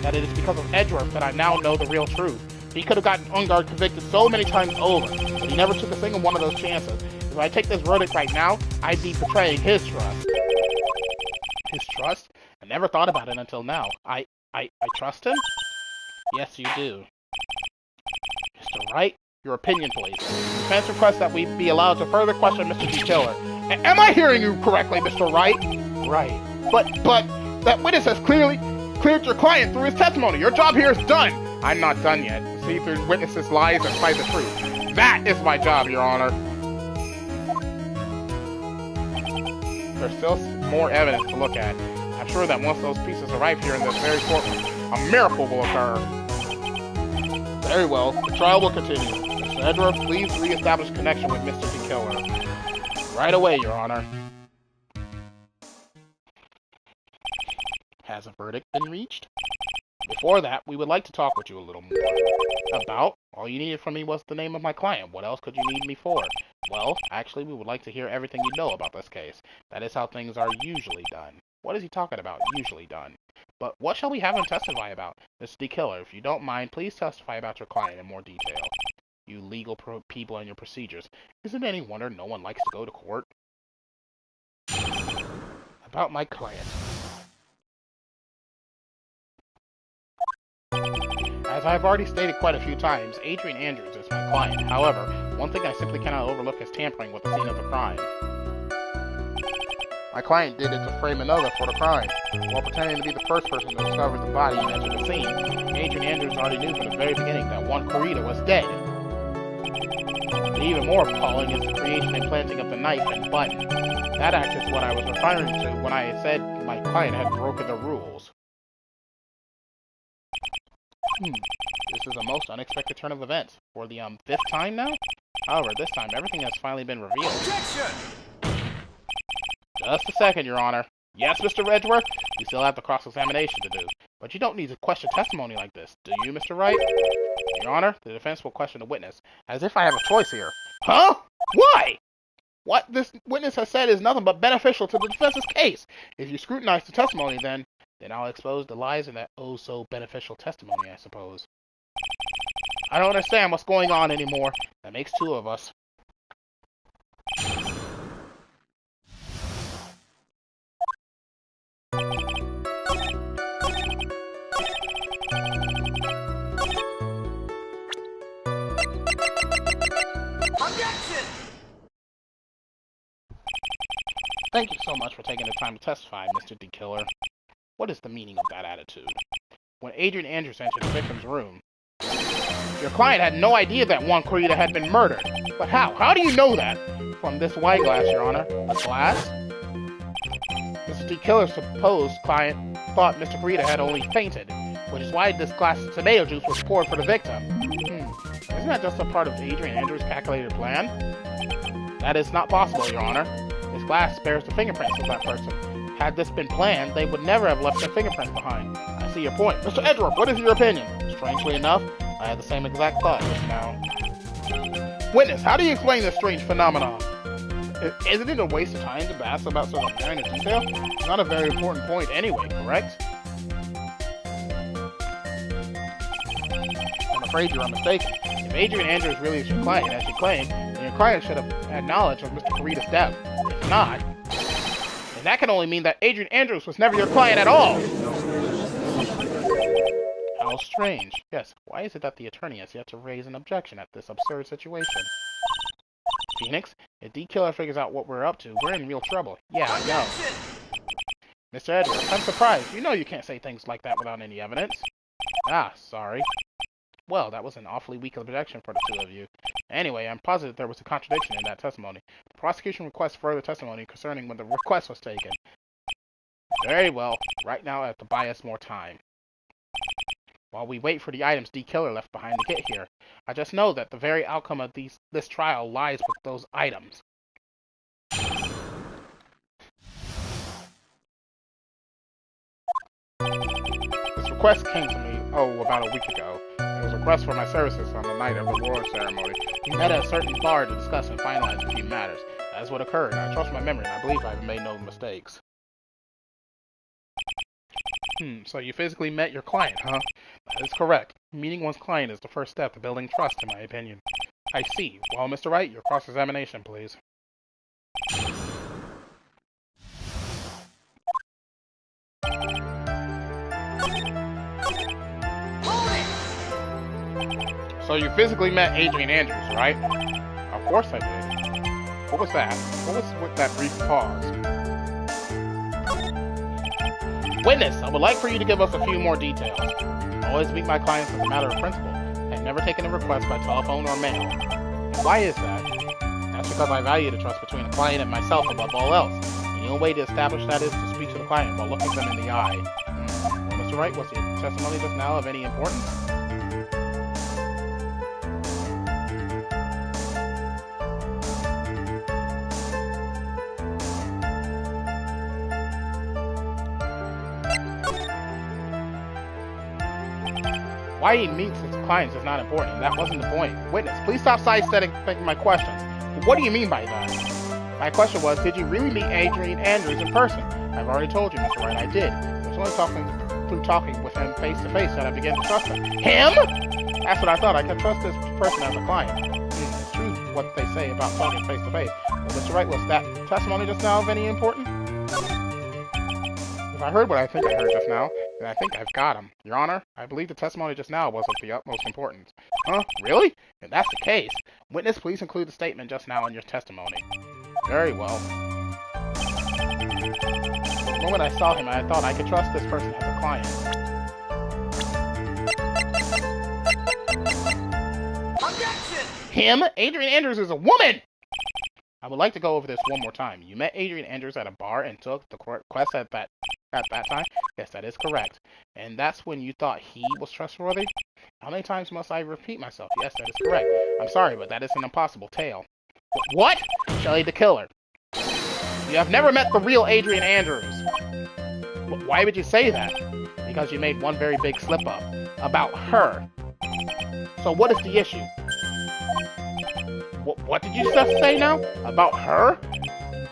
S1: that it is because of Edgeworth that I now know the real truth. He could have gotten Elmgard convicted so many times over, but he never took a single one of those chances. If I take this verdict right now, I'd be betraying his trust. His trust? I never thought about it until now. I trust him? Yes, you do. Mr. Wright, your opinion, please. The defense requests that we be allowed to further question Mr. D. Killer. Am I hearing you correctly, Mr. Wright? Right. But that witness has cleared your client through his testimony. Your job here is done. I'm not done yet. See through witnesses' lies and find the truth. That is my job, Your Honor. There's still more evidence to look at. I'm sure that once those pieces arrive here in this very courtroom, a miracle will occur. Very well. The trial will continue. Mr. Edward, please re-establish connection with Mr. D. Killer. Right away, Your Honor. Has a verdict been reached? Before that, we would like to talk with you a little more. About? All you needed from me was the name of my client. What else could you need me for? Well, actually, we would like to hear everything you know about this case. That is how things are usually done. What is he talking about, usually done? But what shall we have him testify about? Mr. D. Killer, if you don't mind, please testify about your client in more detail. You legal people and your procedures. Isn't it any wonder no one likes to go to court? About my client. As I've already stated quite a few times, Adrian Andrews is my client. However, one thing I simply cannot overlook is tampering with the scene of the crime. My client did it to frame another for the crime. While pretending to be the first person to discover the body and enter the scene, Adrian Andrews already knew from the very beginning that one Kurita was dead. And even more appalling is the creation and planting of the knife and button. That act is what I was referring to when I said my client had broken the rules. This is a most unexpected turn of events. For the, 5th time now? However, this time everything has finally been revealed.
S2: Objection!
S1: Just a second, Your Honor. Yes, Mr. Edgeworth? We still have the cross-examination to do. But you don't need to question testimony like this, do you, Mr. Wright? Your Honor, the defense will question the witness, as if I have a choice here. Huh? Why? What this witness has said is nothing but beneficial to the defense's case. If you scrutinize the testimony, then I'll expose the lies in that oh-so-beneficial testimony, I suppose. I don't understand what's going on anymore. That makes two of us.
S2: Objection!
S1: Thank you so much for taking the time to testify, Mr. D. Killer. What is the meaning of that attitude? When Adrian Andrews entered the victim's room, your client had no idea that one Kurita had been murdered. But how? How do you know that? From this wine glass, Your Honor. A glass? Mr. D. Killer's supposed client thought Mr. Kurita had only fainted, which is why this glass of tomato juice was poured for the victim. Isn't that just a part of Adrian Andrews' calculated plan? That is not possible, Your Honor. This glass bears the fingerprints of that person. Had this been planned, they would never have left their fingerprints behind. I see your point. Mr. Edgeworth, what is your opinion? Strangely enough, I had the same exact thought just now. Witness, how do you explain this strange phenomenon? Isn't it a waste of time to ask about such a minor detail? It's not a very important point anyway, correct? I'm afraid you're mistaken. If Adrian Andrews really is your client, as you claim, then your client should have had knowledge of Mr. Kurita's death. If not, then that can only mean that Adrian Andrews was never your client at all! How strange. Yes, why is it that the attorney has yet to raise an objection at this absurd situation? Phoenix, if D. Killer figures out what we're up to, we're in real trouble. Yeah, I know. Mr. Edwards, I'm surprised. You know you can't say things like that without any evidence. Ah, sorry. Well, that was an awfully weak objection for the two of you. Anyway, I'm positive there was a contradiction in that testimony. The prosecution requests further testimony concerning when the request was taken. Very well. Right now I have to buy us more time. While we wait for the items D. Killer left behind to get here, I just know that the very outcome of this trial lies with those items. This request came to me, about a week ago. It was a request for my services on the night of the award ceremony. We met at a certain bar to discuss and finalize a few matters. That is what occurred, and I trust my memory, and I believe I've made no mistakes. So you physically met your client, huh? That is correct. Meeting one's client is the first step to building trust, in my opinion. I see. Well, Mr. Wright, your cross-examination, please. So you physically met Adrian Andrews, right? Of course I did. What was that? What was with that brief pause? Witness, I would like for you to give us a few more details. I always meet my clients as a matter of principle. I've never taken a request by telephone or mail. Why is that? That's because I value the trust between the client and myself above all else. The only way to establish that is to speak to the client while looking them in the eye. Well, Mr. Wright, was your testimony just now of any importance? Why he meets his clients is not important. That wasn't the point. Witness, please stop sidestepping my questions. What do you mean by that? My question was, did you really meet Adrian Andrews in person? I've already told you, Mr. Wright, I did. It was only through talking with him face to face that I began to trust him. Him? That's what I thought. I could trust this person as a client. It's true what they say about talking face to face. Well, Mr. Wright, was that testimony just now of any importance? If I heard what I think I heard just now, then I think I've got him. Your Honor, I believe the testimony just now was of the utmost importance. Huh? Really? If that's the case, witness, please include the statement just now in your testimony. Very well. The moment I saw him, I thought I could trust this person as a client.
S2: Objection!
S1: Him? Adrian Andrews is a woman! I would like to go over this one more time. You met Adrian Andrews at a bar and took the request at that time? Yes, that is correct. And that's when you thought he was trustworthy? How many times must I repeat myself? Yes, that is correct. I'm sorry, but that is an impossible tale. What? Shelly the killer. You have never met the real Adrian Andrews. Why would you say that? Because you made one very big slip-up. About her. So what is the issue? What did you just say now? About her?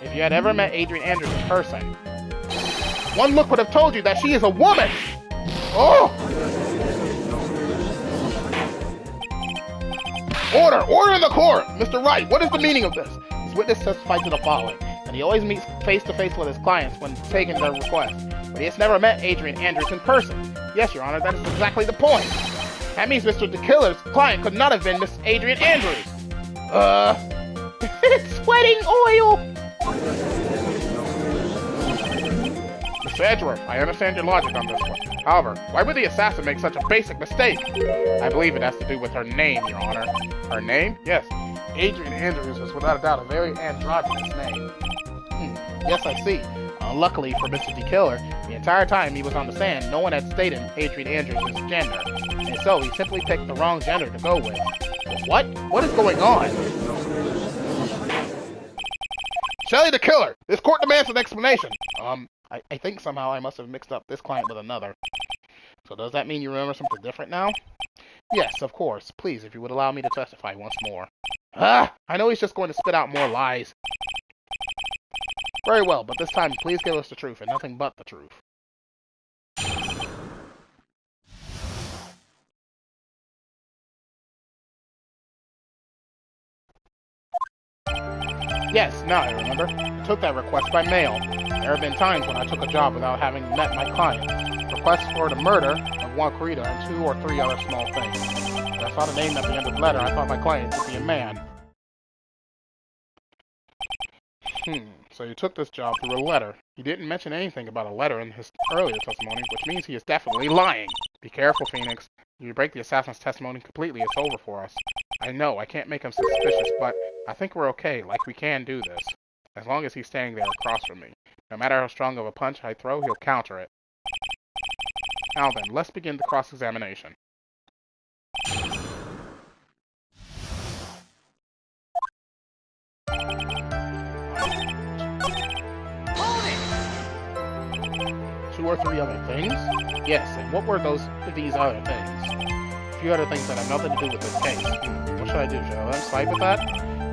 S1: If you had ever met Adrian Andrews in person, one look would have told you that she is a woman! Oh! Order in the court! Mr. Wright, what is the meaning of this? His witness testified to the following, and he always meets face-to-face with his clients when taking their request, but he has never met Adrian Andrews in person. Yes, Your Honor, that is exactly the point. That means Mr. the Killer's client could not have been Miss Adrian Andrews. It's sweating oil! Mr. Edgeworth, I understand your logic on this one. However, why would the assassin make such a basic mistake? I believe it has to do with her name, Your Honor. Her name? Yes. Adrian Andrews is without a doubt a very androgynous name. Yes, I see. Luckily for Mr. the Killer, the entire time he was on the stand, no one had stated Adrian Andrews' gender, and so he simply picked the wrong gender to go with. What? What is going on? Shelly the Killer! This court demands an explanation! I think somehow I must have mixed up this client with another. So does that mean you remember something different now? Yes, of course. Please, if you would allow me to testify once more. I know he's just going to spit out more lies. Very well, but this time please give us the truth and nothing but the truth. Yes, now I remember. I took that request by mail. There have been times when I took a job without having met my client. Requests for the murder of one Kurita and 2 or 3 other small things. When I saw the name at the end of the letter, I thought my client would be a man. So you took this job through a letter. He didn't mention anything about a letter in his earlier testimony, which means he is definitely lying. Be careful, Phoenix. If you break the assassin's testimony completely, it's over for us. I know, I can't make him suspicious, but I think we're okay, like we can do this. As long as he's standing there across from me. No matter how strong of a punch I throw, he'll counter it. Now then, let's begin the cross-examination. Two or 3 other things? Yes, and what were these other things? A few other things that have nothing to do with this case. What should I do? Should I let him slide with that?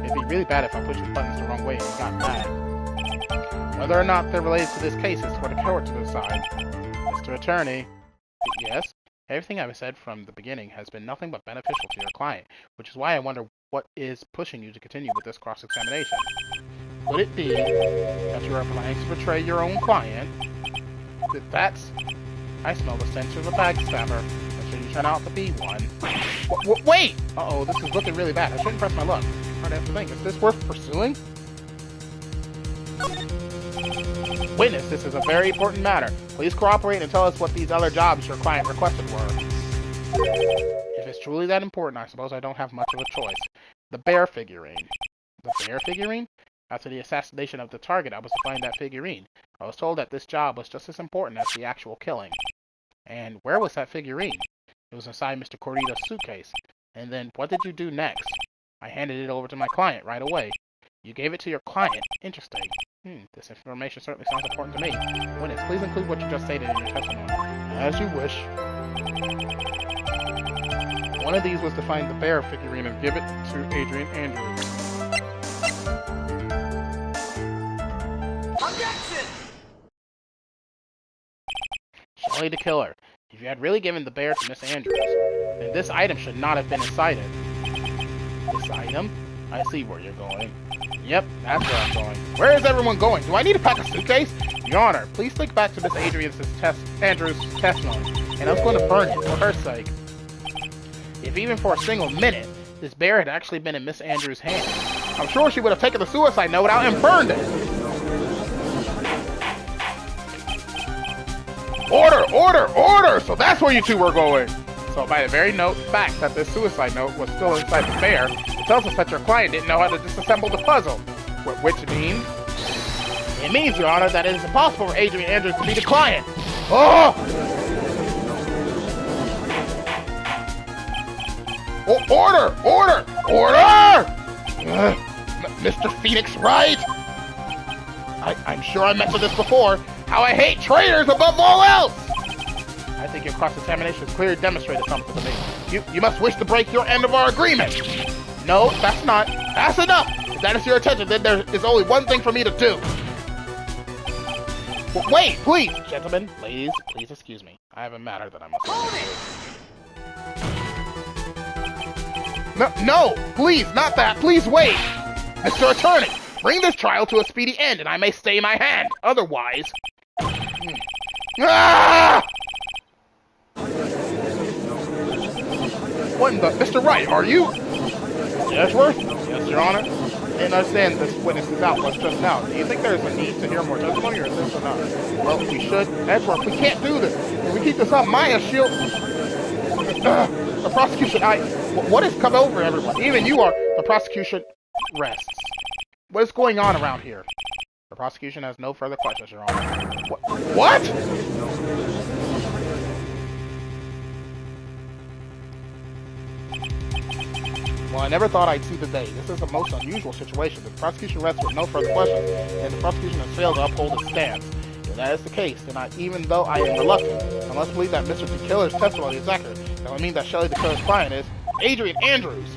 S1: It'd be really bad if I pushed his buttons the wrong way and he got mad. Whether or not they're related to this case is for the court to decide. Mr. Attorney. Yes? Everything I've said from the beginning has been nothing but beneficial to your client, which is why I wonder what is pushing you to continue with this cross-examination. Could it be that you are planning to betray your own client? That's... I smell the stench of a backstabber. Should you turn out to be one? Wait! Uh-oh, this is looking really bad. I shouldn't press my luck. Hard to have to think. Is this worth pursuing? Witness, this is a very important matter. Please cooperate and tell us what these other jobs your client requested were. If it's truly that important, I suppose I don't have much of a choice. The bear figurine. The bear figurine? After the assassination of the target, I was to find that figurine. I was told that this job was just as important as the actual killing. And where was that figurine? It was inside Mr. Corita's suitcase. And then, what did you do next? I handed it over to my client right away. You gave it to your client? Interesting. This information certainly sounds important to me. Witness, please include what you just stated in your testimony. As you wish. One of these was to find the bear figurine and give it to Adrian Andrews.
S2: Objection!
S1: Shelley the killer. If you had really given the bear to Miss Andrews, then this item should not have been inside it. This item? I see where you're going. Yep, that's where I'm going. Where is everyone going? Do I need to pack a suitcase? Your Honor, please think back to Miss Andrews' testimony, and I was going to burn it for her sake. If even for a single minute, this bear had actually been in Miss Andrews' hands, I'm sure she would have taken the suicide note out and burned it. Order! Order! Order! So that's where you two were going! So by the very fact that this suicide note was still inside the bear, it tells us that your client didn't know how to disassemble the puzzle. Which means? It means, Your Honor, that it is impossible for Adrian Andrews to be the client. Oh! Order! Order! Order! Mr. Phoenix Wright! I'm sure I mentioned this before, how I hate traitors above all else! I think your cross-examination has clearly demonstrated something to me. You must wish to break your end of our agreement! No, that's not. That's enough! If that is your intention, then there is only one thing for me to do. Wait, please! Gentlemen, ladies, please excuse me. I have a matter that I must attend to. No, please, not that. Please wait! Mr. Attorney, bring this trial to a speedy end, and I may stay my hand. Otherwise... Ah! What in the... Mr. Wright, are you... Edgeworth? Yes, Your Honor. I didn't understand this witness's outburst just now. Do you think there is a need to hear more testimony, or is this enough? Well, we should. Edgeworth, we can't do this. If we keep this up, Maya, she'll... the prosecution, what has come over everyone? Even you are... The prosecution rests. What is going on around here? The prosecution has no further questions, Your Honor. What? Well, I never thought I'd see the day. This is a most unusual situation. The prosecution rests with no further questions, and the prosecution has failed to uphold its stance. If that is the case, then even though I am reluctant, I must believe that Mr. the Killer's testimony is accurate. That would mean that Shelley the Killer's client is Adrian Andrews.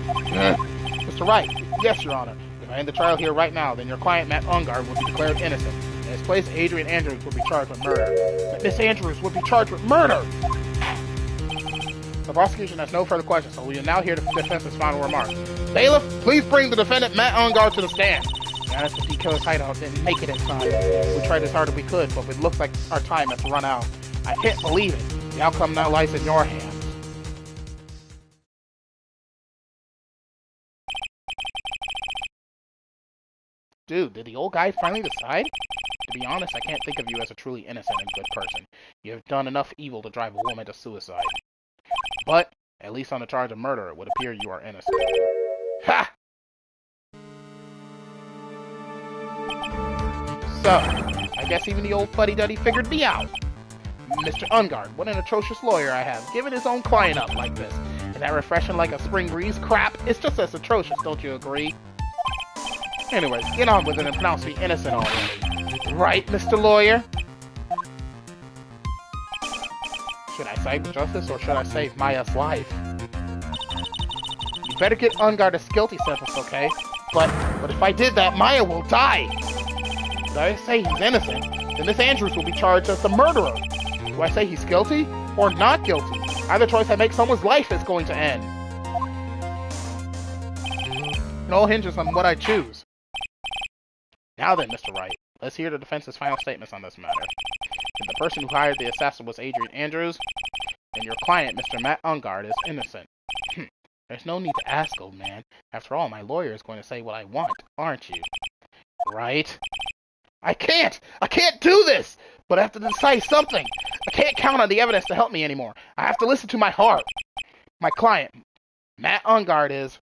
S1: Mr. Wright, yes, Your Honor. If I end the trial here right now, then your client, Matt Ungard, will be declared innocent. In his place, Adrian Andrews will be charged with murder. Miss Andrews will be charged with murder! The prosecution has no further questions, so we will now hear the defense's final remarks. Bailiff, please bring the defendant, Matt Ungard, to the stand. The honest the killer's hideout didn't make it in time. We tried as hard as we could, but it looks like our time has run out. I can't believe it. The outcome now lies in your hands. Dude, did the old guy finally decide? To be honest, I can't think of you as a truly innocent and good person. You have done enough evil to drive a woman to suicide. But, at least on the charge of murder, it would appear you are innocent. Ha! So, I guess even the old fuddy-duddy figured me out. Mr. Ungard, what an atrocious lawyer I have, giving his own client up like this. Is that refreshing like a spring breeze? Crap, it's just as atrocious, don't you agree? Anyways, get on with it and pronounce me innocent already. Right, Mr. Lawyer? Should I side with justice, or should I save Maya's life? You better get Ungard a guilty sentence, okay? But if I did that, Maya will die! If I say he's innocent, then Miss Andrews will be charged as the murderer. Do I say he's guilty, or not guilty? Either choice I make, someone's life is going to end. It all hinges on what I choose. Now then, Mr. Wright, let's hear the defense's final statements on this matter. If the person who hired the assassin was Adrian Andrews, then your client, Mr. Matt Ungard, is innocent. There's no need to ask, old man. After all, my lawyer is going to say what I want, aren't you? Right? I can't do this! But I have to decide something. I can't count on the evidence to help me anymore. I have to listen to my heart. My client, Matt Ungard, is...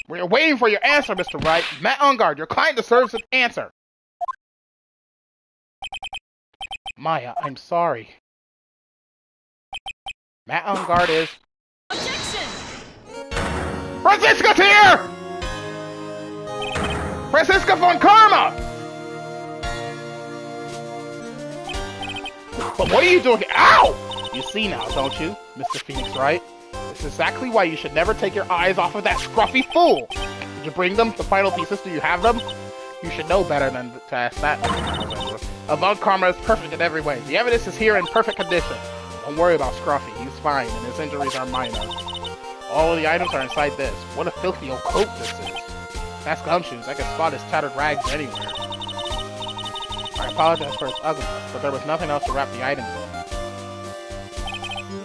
S1: We're waiting for your answer, Mr. Wright. Matt Ungard, your client deserves an answer. Maya, I'm sorry. Matt Ungard is...
S2: Objection!
S1: Franziska's here! Franziska von Karma! But what are you doing? Ow! You see now, don't you, Mr. Phoenix Wright? This is exactly why you should never take your eyes off of that scruffy fool! Did you bring them, the final pieces? Do you have them? You should know better than to ask that. Von Karma is perfect in every way. The evidence is here in perfect condition. Don't worry about Scruffy. He's fine, and his injuries are minor. All of the items are inside this. What a filthy old coat this is. That's Gumshoes. I can spot his tattered rags anywhere. I apologize for its ugliness, but there was nothing else to wrap the items in.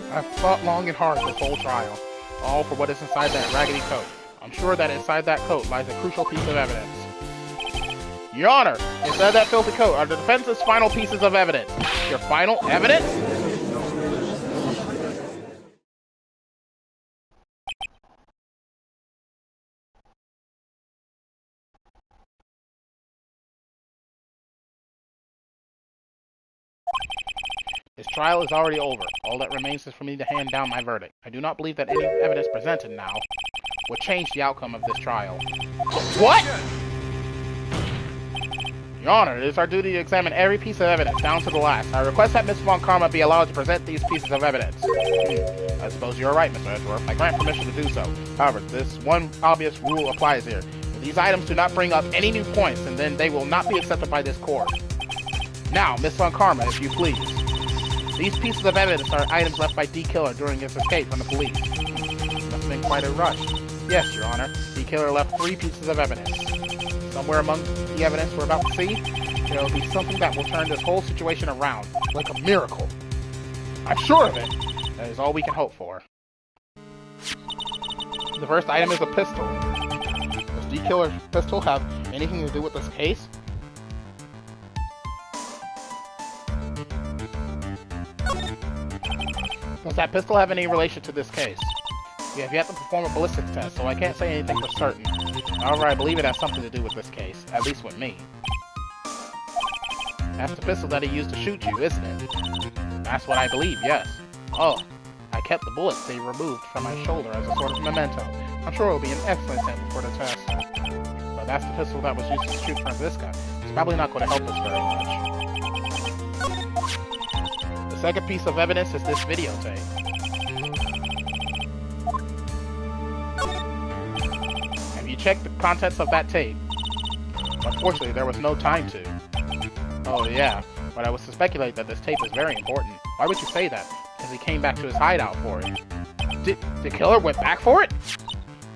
S1: I've thought long and hard this whole trial, all for what is inside that raggedy coat. I'm sure that inside that coat lies a crucial piece of evidence. Your Honor, inside that filthy coat are the defense's final pieces of evidence. Your final evidence? This trial is already over. All that remains is for me to hand down my verdict. I do not believe that any evidence presented now would change the outcome of this trial. What? Your Honor, it is our duty to examine every piece of evidence, down to the last. I request that Miss Von Karma be allowed to present these pieces of evidence. I suppose you're right, Mr. Edgeworth. I grant permission to do so. However, this one obvious rule applies here. These items do not bring up any new points, and then they will not be accepted by this court. Now, Miss Von Karma, if you please. These pieces of evidence are items left by D. Killer during his escape from the police. Must have been quite a rush. Yes, Your Honor. D. Killer left 3 pieces of evidence. Somewhere among the evidence we're about to see, there will be something that will turn this whole situation around, like a miracle. I'm sure of it. That is all we can hope for. The first item is a pistol. Does D. Killer's pistol have anything to do with this case? Does that pistol have any relation to this case? We have yet to perform a ballistics test, so I can't say anything for certain. However, I believe it has something to do with this case, at least with me. That's the pistol that he used to shoot you, isn't it? That's what I believe, yes. Oh, I kept the bullets they removed from my shoulder as a sort of memento. I'm sure it will be an excellent sample for the test. But that's the pistol that was used to shoot Franziska. It's probably not going to help us very much. The second piece of evidence is this videotape. Have you checked the contents of that tape? Unfortunately, there was no time to. Oh yeah, but I was to speculate that this tape is very important. Why would you say that? Because he came back to his hideout for it. The killer went back for it?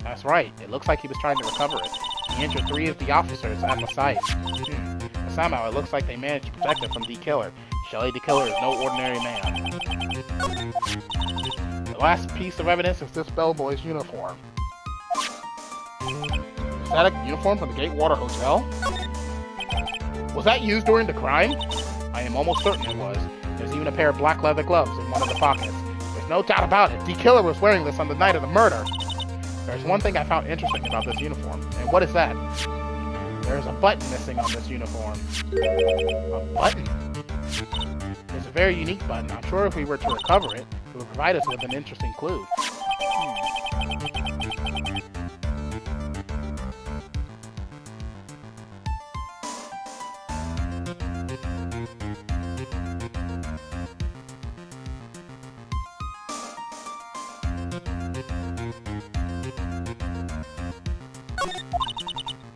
S1: That's right, it looks like he was trying to recover it. He injured 3 of the officers at the site. But somehow it looks like they managed to protect it from D. Killer. Shelley D. Killer is no ordinary man. The last piece of evidence is this bellboy's uniform. Is that a uniform from the Gatewater Hotel? Was that used during the crime? I am almost certain it was. There's even a pair of black leather gloves in one of the pockets. There's no doubt about it. D. Killer was wearing this on the night of the murder. There's one thing I found interesting about this uniform. And what is that? There's a button missing on this uniform. A button? It's a very unique button. I'm sure if we were to recover it, it would provide us with an interesting clue.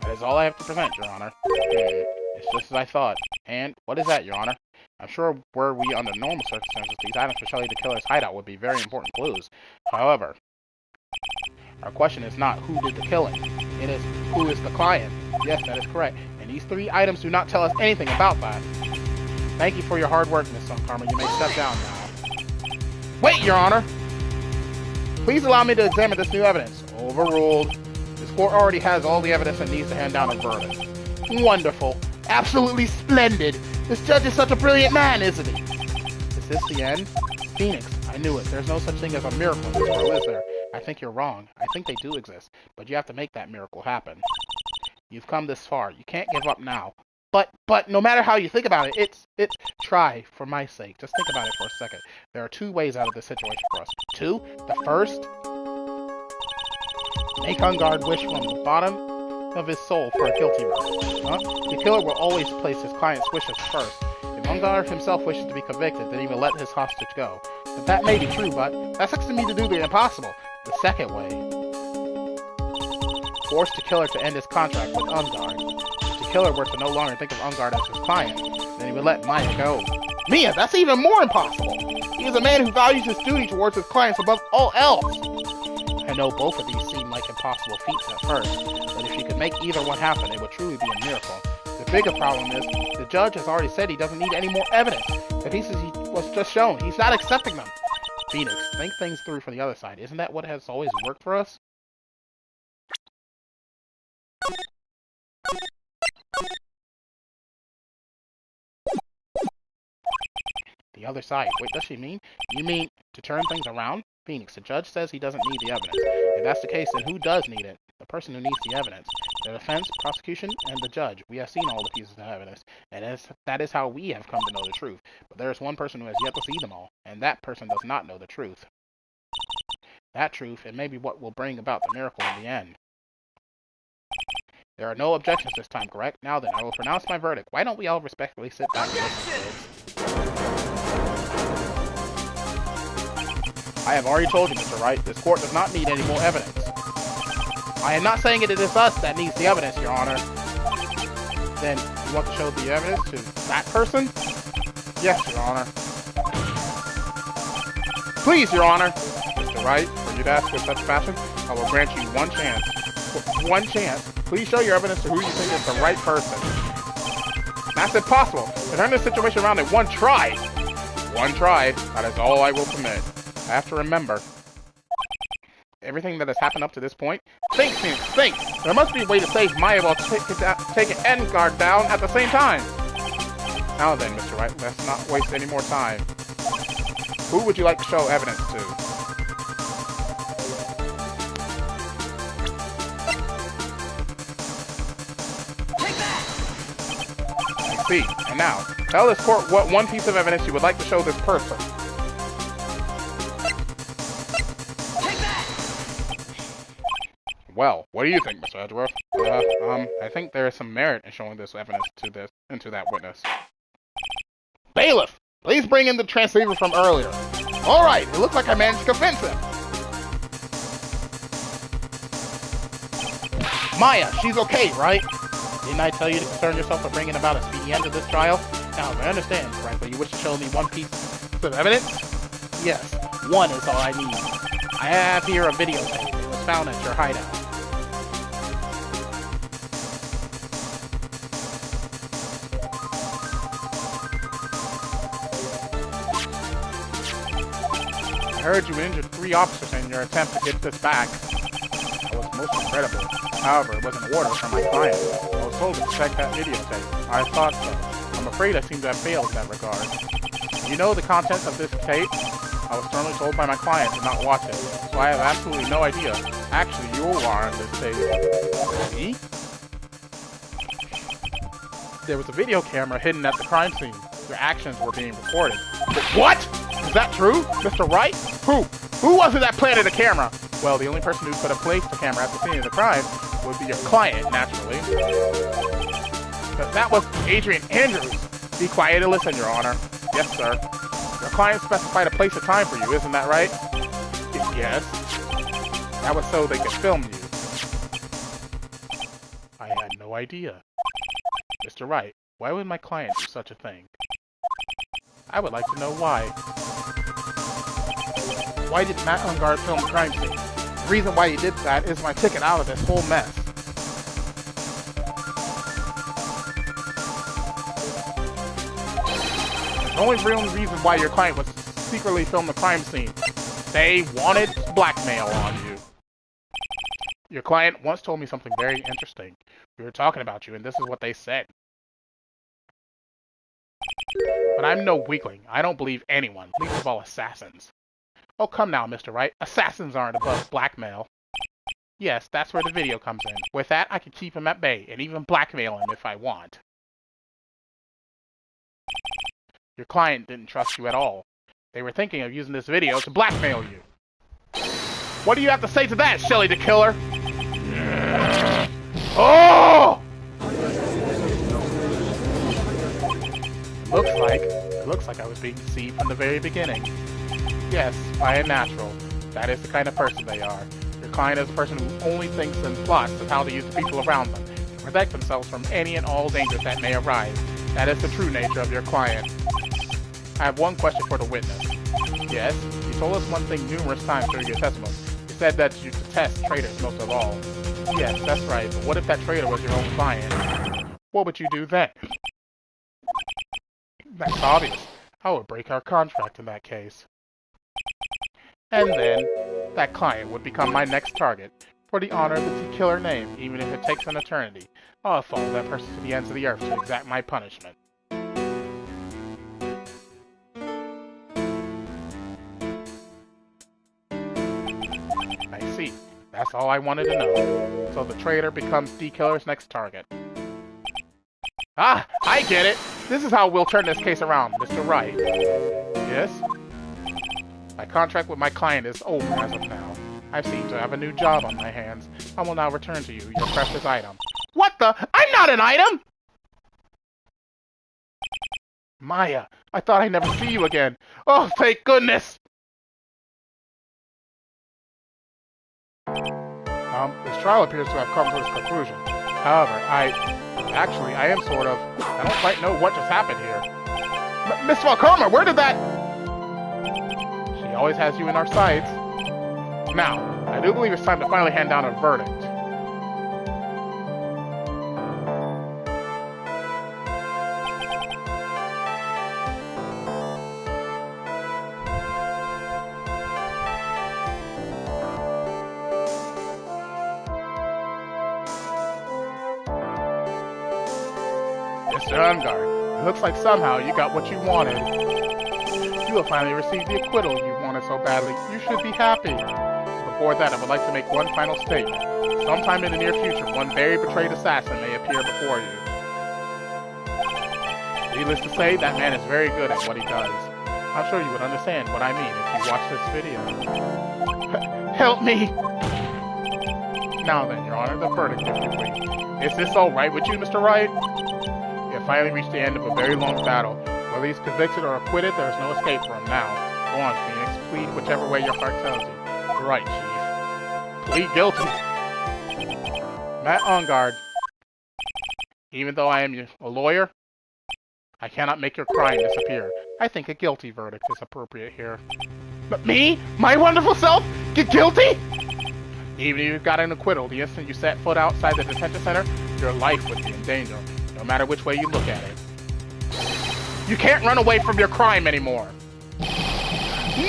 S1: That is all I have to present, Your Honor. It's just as I thought. And what is that, Your Honor? I'm sure were we under normal circumstances, these items for Shelly the Killer's hideout would be very important clues. However, our question is not who did the killing. It is who is the client. Yes, that is correct. And these 3 items do not tell us anything about that. Thank you for your hard work, Miss Sun Karma. You may step down now. Wait, Your Honor! Please allow me to examine this new evidence. Overruled. This court already has all the evidence it needs to hand down a verdict. Wonderful. Absolutely splendid. This judge is such a brilliant man, isn't he? Is this the end? Phoenix, I knew it. There's no such thing as a miracle in this world, is there? I think you're wrong. I think they do exist, but you have to make that miracle happen. You've come this far. You can't give up now. But no matter how you think about it, it's try for my sake. Just think about it for a second. There are 2 ways out of this situation for us. 2. The first, make Ungard wish from the bottom of his soul for a guilty verdict. The killer will always place his client's wishes first. If Ungard himself wishes to be convicted, then he will let his hostage go. But that may be true, but that's up to me to do the impossible. The second way, force the killer to end his contract with Ungard. If the killer were to no longer think of Ungard as his client, then he would let Maya go. Mia, that's even more impossible! He is a man who values his duty towards his clients above all else! I know both of these seem like impossible feats at first, but if you could make either one happen, it would truly be a miracle. The bigger problem is, the judge has already said he doesn't need any more evidence. The pieces he was just shown, he's not accepting them. Phoenix, think things through from the other side. Isn't that what has always worked for us? The other side. Wait, does she mean? You mean to turn things around? Phoenix, the judge says he doesn't need the evidence. If that's the case, then who does need it? The person who needs the evidence. The defense, prosecution, and the judge. We have seen all the pieces of evidence, and that is how we have come to know the truth. But there is one person who has yet to see them all, and that person does not know the truth. That truth, and maybe what will bring about the miracle in the end. There are no objections this time, correct? Now then, I will pronounce my verdict. Why don't we all respectfully sit back and listen, kids? I have already told you, Mr. Wright, this court does not need any more evidence. I am not saying it is us that needs the evidence, Your Honor. Then, you want to show the evidence to that person? Yes, Your Honor. Please, Your Honor. Mr. Wright, for you to ask in such fashion, I will grant you one chance. One chance. Please show your evidence to who you think is the right person. That's impossible. To turn this situation around in one try. One try. That is all I will permit. I have to remember everything that has happened up to this point. Think, Phoenix, think! There must be a way to save Maya while taking Ungard down at the same time. Now then, Mr. Wright, let's not waste any more time. Who would you like to show evidence to? I see. And now, tell this court what one piece of evidence you would like to show this person. Well, what do you think, Mr. Edgeworth? I think there is some merit in showing this evidence to that witness. Bailiff, please bring in the transceiver from earlier. All right, it looks like I managed to convince him. Maya, she's okay, right? Didn't I tell you to concern yourself with bringing about a speedy end to this trial? Now, if I understand correctly, you wish to show me one piece of evidence? Yes, one is all I need. I have here a videotape. It was found at your hideout. I heard you injured 3 officers in your attempt to get this back. That was most incredible. However, it was an order from my client. I was told to check that videotape. I thought so. I'm afraid I seem to have failed in that regard. You know the contents of this tape? I was sternly told by my client to not watch it, so I have absolutely no idea. Actually, you are on this tape. Me? There was a video camera hidden at the crime scene. Your actions were being recorded. But what? Is that true? Mr. Wright? Who? Who was it that planted the camera? Well, the only person who could have placed the camera at the scene of the crime would be your client, naturally. But that was Adrian Andrews. Be quiet and listen, Your Honor. Yes, sir. Your client specified a place and time for you, isn't that right? Yes. That was so they could film you. I had no idea. Mr. Wright, why would my client do such a thing? I would like to know why. Why did Matt Ungard film the crime scene? The reason why he did that is my ticket out of this whole mess. The only real reason why your client was secretly filming the crime scene. They wanted blackmail on you. Your client once told me something very interesting. We were talking about you, and this is what they said. But I'm no weakling. I don't believe anyone, least of all assassins. Oh, come now, Mr. Wright. Assassins aren't above blackmail. Yes, that's where the video comes in. With that, I can keep him at bay, and even blackmail him if I want. Your client didn't trust you at all. They were thinking of using this video to blackmail you. What do you have to say to that, Shelly the Killer? Oh! Looks like I was being deceived from the very beginning. Yes, by a natural. That is the kind of person they are. Your client is a person who only thinks and plots of how to use the people around them to protect themselves from any and all dangers that may arise. That is the true nature of your client. I have one question for the witness. Yes, you told us one thing numerous times during your testimony. You said that you detest traitors most of all. Yes, that's right, but what if that traitor was your own client? What would you do then? That's obvious. I would break our contract in that case. And then, that client would become my next target, for the honor of the killer name, even if it takes an eternity. I'll follow that person to the ends of the earth to exact my punishment. I see. That's all I wanted to know. So the traitor becomes D-Killer's next target. Ah! I get it! This is how we'll turn this case around, Mr. Wright. Yes? My contract with my client is over as of now. I seem to have a new job on my hands. I will now return to you your precious item. What the? I'm not an item! Maya, I thought I'd never see you again. Oh, thank goodness! This trial appears to have come to its conclusion. However, I am sort of... I don't quite know what just happened here. Miss Valkarma, where did that... She always has you in our sights. Now, I do believe it's time to finally hand down a verdict. Mr. Ungard, it looks like somehow you got what you wanted. You have finally received the acquittal you wanted so badly. You should be happy. Before that, I would like to make one final statement. Sometime in the near future, one very betrayed assassin may appear before you. Needless to say, that man is very good at what he does. I'm sure you would understand what I mean if you watch this video. Help me! Now then, Your Honor, the verdict, if you please. Is this all right with you, Mr. Wright? We have finally reached the end of a very long battle. Whether he's convicted or acquitted, there is no escape for him now. Go on, Phoenix. Plead whichever way your heart tells you. You're right, Chief. Plead guilty. Matt Ungard. Even though I am a lawyer, I cannot make your crime disappear. I think a guilty verdict is appropriate here. But me? My wonderful self? Get guilty? Even if you got an acquittal, the instant you set foot outside the detention center, your life would be in danger, no matter which way you look at it. You can't run away from your crime anymore.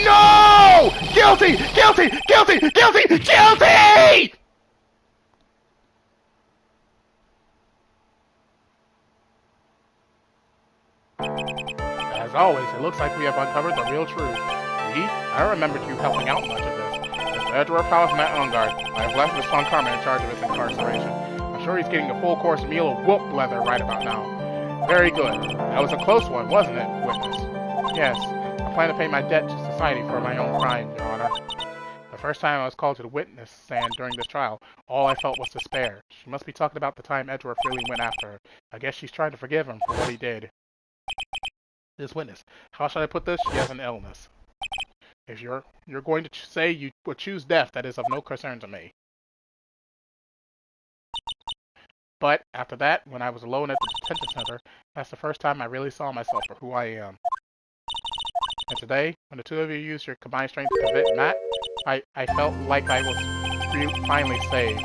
S1: No! Guilty! Guilty! Guilty! Guilty! Guilty! As always, it looks like we have uncovered the real truth. I don't remember you helping out much of this. Mr. Edward Powell's Matt Ungard. I have left Miss Von Carmen in charge of his incarceration. I'm sure he's getting a full-course meal of whoop leather right about now. Very good. That was a close one, wasn't it, witness? Yes. I plan to pay my debt to society for my own crime, Your Honor. The first time I was called to the witness stand during this trial, all I felt was despair. She must be talking about the time Edgeworth really went after her. I guess she's trying to forgive him for what he did. This witness, how should I put this? She has an illness. If you're going to say you would choose death, that is of no concern to me. But after that, when I was alone at the detention center, that's the first time I really saw myself for who I am. And today, when the two of you used your combined strength to convict Matt, I felt like I was finally saved.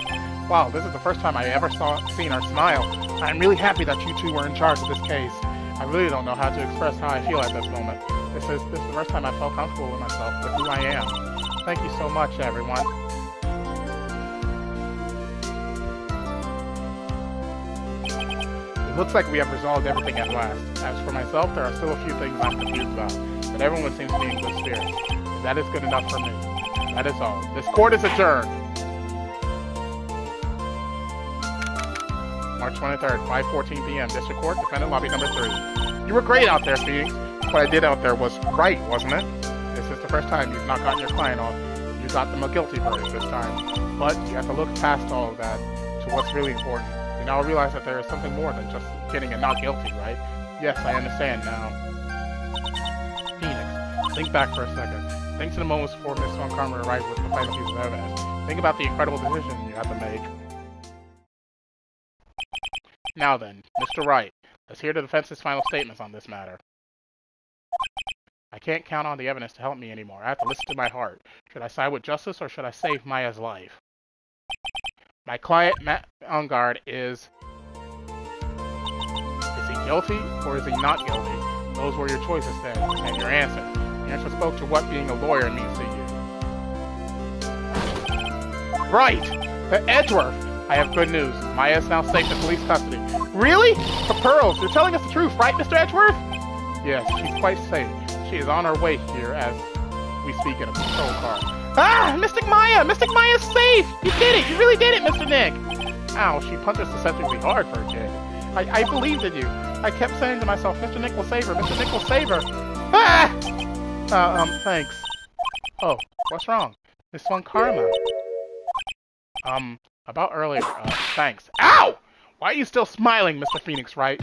S1: Wow, this is the first time I ever seen her smile. I'm really happy that you two were in charge of this case. I really don't know how to express how I feel at this moment. This is the first time I felt comfortable with myself, with who I am. Thank you so much, everyone. It looks like we have resolved everything at last. As for myself, there are still a few things I'm confused about, but everyone seems to be in good spirits. That is good enough for me. That is all. This court is adjourned. March 23rd, 5:14 p.m. District Court, Defendant Lobby number 3. You were great out there, Phoenix. What I did out there was right, wasn't it? This is the first time you've not gotten your client off. You got them a guilty verdict this time. But you have to look past all of that to what's really important. You now realize that there is something more than just getting a not guilty, right? Yes, I understand now. Phoenix, think back for a second. Think to the moments before Miss Von Karma arrived with the final piece of evidence. Think about the incredible decision you had to make. Now then, Mr. Wright, let's hear the defense's final statements on this matter. I can't count on the evidence to help me anymore. I have to listen to my heart. Should I side with justice or should I save Maya's life? My client, Matt Ungard, is he guilty or is he not guilty? Those were your choices then, and your answer. The answer spoke to what being a lawyer means to you. Right! The Edgeworth! I have good news. Maya is now safe in police custody. Really? For pearls, you're telling us the truth, right, Mr. Edgeworth? Yes, she's quite safe. She is on her way here as we speak in a patrol car. Ah! Mystic Maya! Mystic Maya's safe! You did it! You really did it, Mr. Nick! Ow, she punched us deceptively hard for a kid. I believed in you. I kept saying to myself, Mr. Nick will save her, Mr. Nick will save her. Ah! Thanks. Oh, what's wrong? Miss Von Karma. About earlier, thanks. Ow! Why are you still smiling, Mr. Phoenix Wright?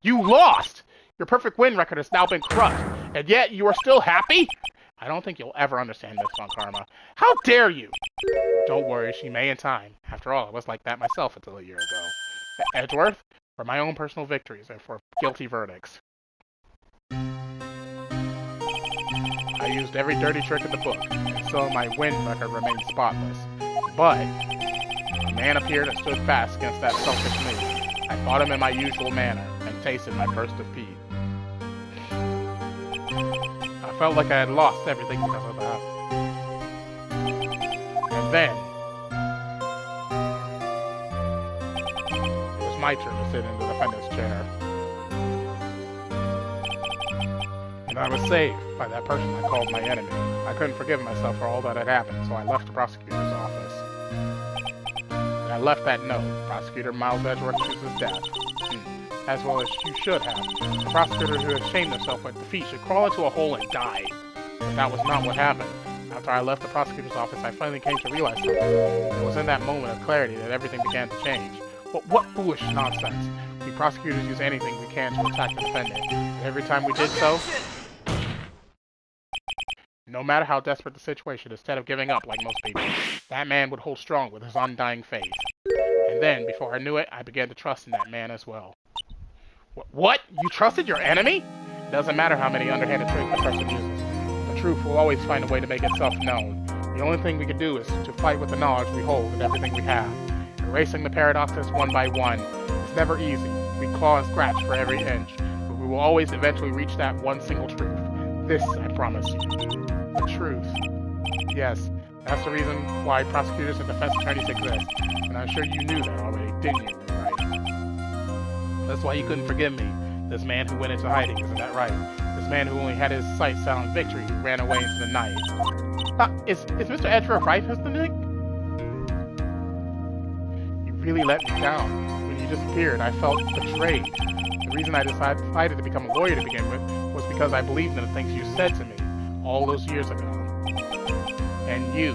S1: You lost! Your perfect win record has now been crushed, and yet you are still happy? I don't think you'll ever understand Miss Von Karma. How dare you? Don't worry, she may in time. After all, I was like that myself until a year ago. Edgeworth, for my own personal victories and for guilty verdicts. I used every dirty trick in the book, and so my win record remained spotless. But a man appeared and stood fast against that selfish me. I fought him in my usual manner and tasted my first defeat. I felt like I had lost everything because of that. And then it was my turn to sit in the defendant's chair. And I was saved by that person I called my enemy. I couldn't forgive myself for all that had happened, so I left the prosecutor's office. And I left that note. Prosecutor Miles Edgeworth chooses death. As well as you should have. The prosecutor who has shamed himself with defeat should crawl into a hole and die. But that was not what happened. After I left the prosecutor's office, I finally came to realize something. It was in that moment of clarity that everything began to change. But what foolish nonsense. We prosecutors use anything we can to attack the defendant. And every time we did so, no matter how desperate the situation, instead of giving up like most people, that man would hold strong with his undying faith. And then, before I knew it, I began to trust in that man as well. What? You trusted your enemy? It doesn't matter how many underhanded tricks the person uses. The truth will always find a way to make itself known. The only thing we can do is to fight with the knowledge we hold and everything we have. Erasing the paradoxes one by one. It's never easy. We claw and scratch for every inch, but we will always eventually reach that one single truth. This, I promise you. The truth. Yes, that's the reason why prosecutors and defense attorneys exist. And I'm sure you knew that already, didn't you? Right? That's why you couldn't forgive me. This man who went into hiding, isn't that right? This man who only had his sights set on victory, who ran away into the night. Is Mr. Edgeworth right, Mr. Nick? You really let me down. When you disappeared, I felt betrayed. The reason I decided to become a lawyer to begin with was because I believed in the things you said to me all those years ago. And you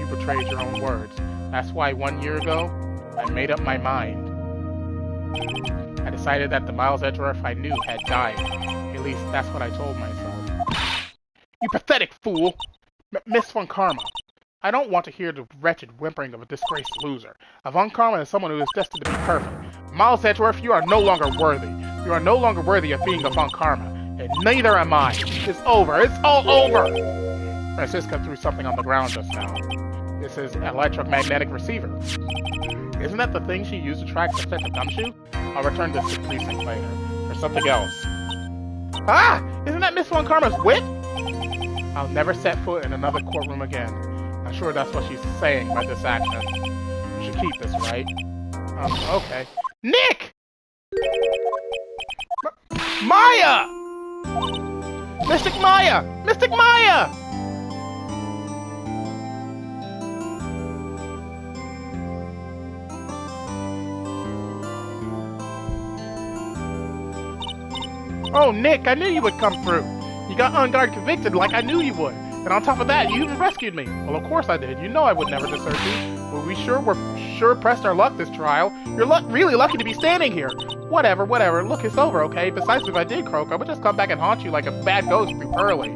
S1: betrayed your own words. That's why 1 year ago, I made up my mind. I decided that the Miles Edgeworth I knew had died. At least that's what I told myself. You pathetic fool! Miss Von Karma. I don't want to hear the wretched whimpering of a disgraced loser. A Von Karma is someone who is destined to be perfect. Miles Edgeworth, you are no longer worthy. You are no longer worthy of being a Von Karma. And neither am I. It's over. It's all over. Francisca threw something on the ground just now. This is an electromagnetic receiver. Isn't that the thing she used to track the set of gumshoe? I'll return this to the precinct later. Or something else. Ah! Isn't that Miss Von Karma's whip? I'll never set foot in another courtroom again. I'm sure that's what she's saying by this action. You should keep this, right? Okay. Nick! Maya! Mystic Maya! Mystic Maya! Oh, Nick, I knew you would come through. You got on guard convicted like I knew you would. And on top of that, you even rescued me. Well, of course I did. You know I would never desert you. Well, we're sure pressed our luck this trial. You're really lucky to be standing here. Whatever. Look, it's over, okay? Besides, if I did croak, I would just come back and haunt you like a bad ghost through Pearly.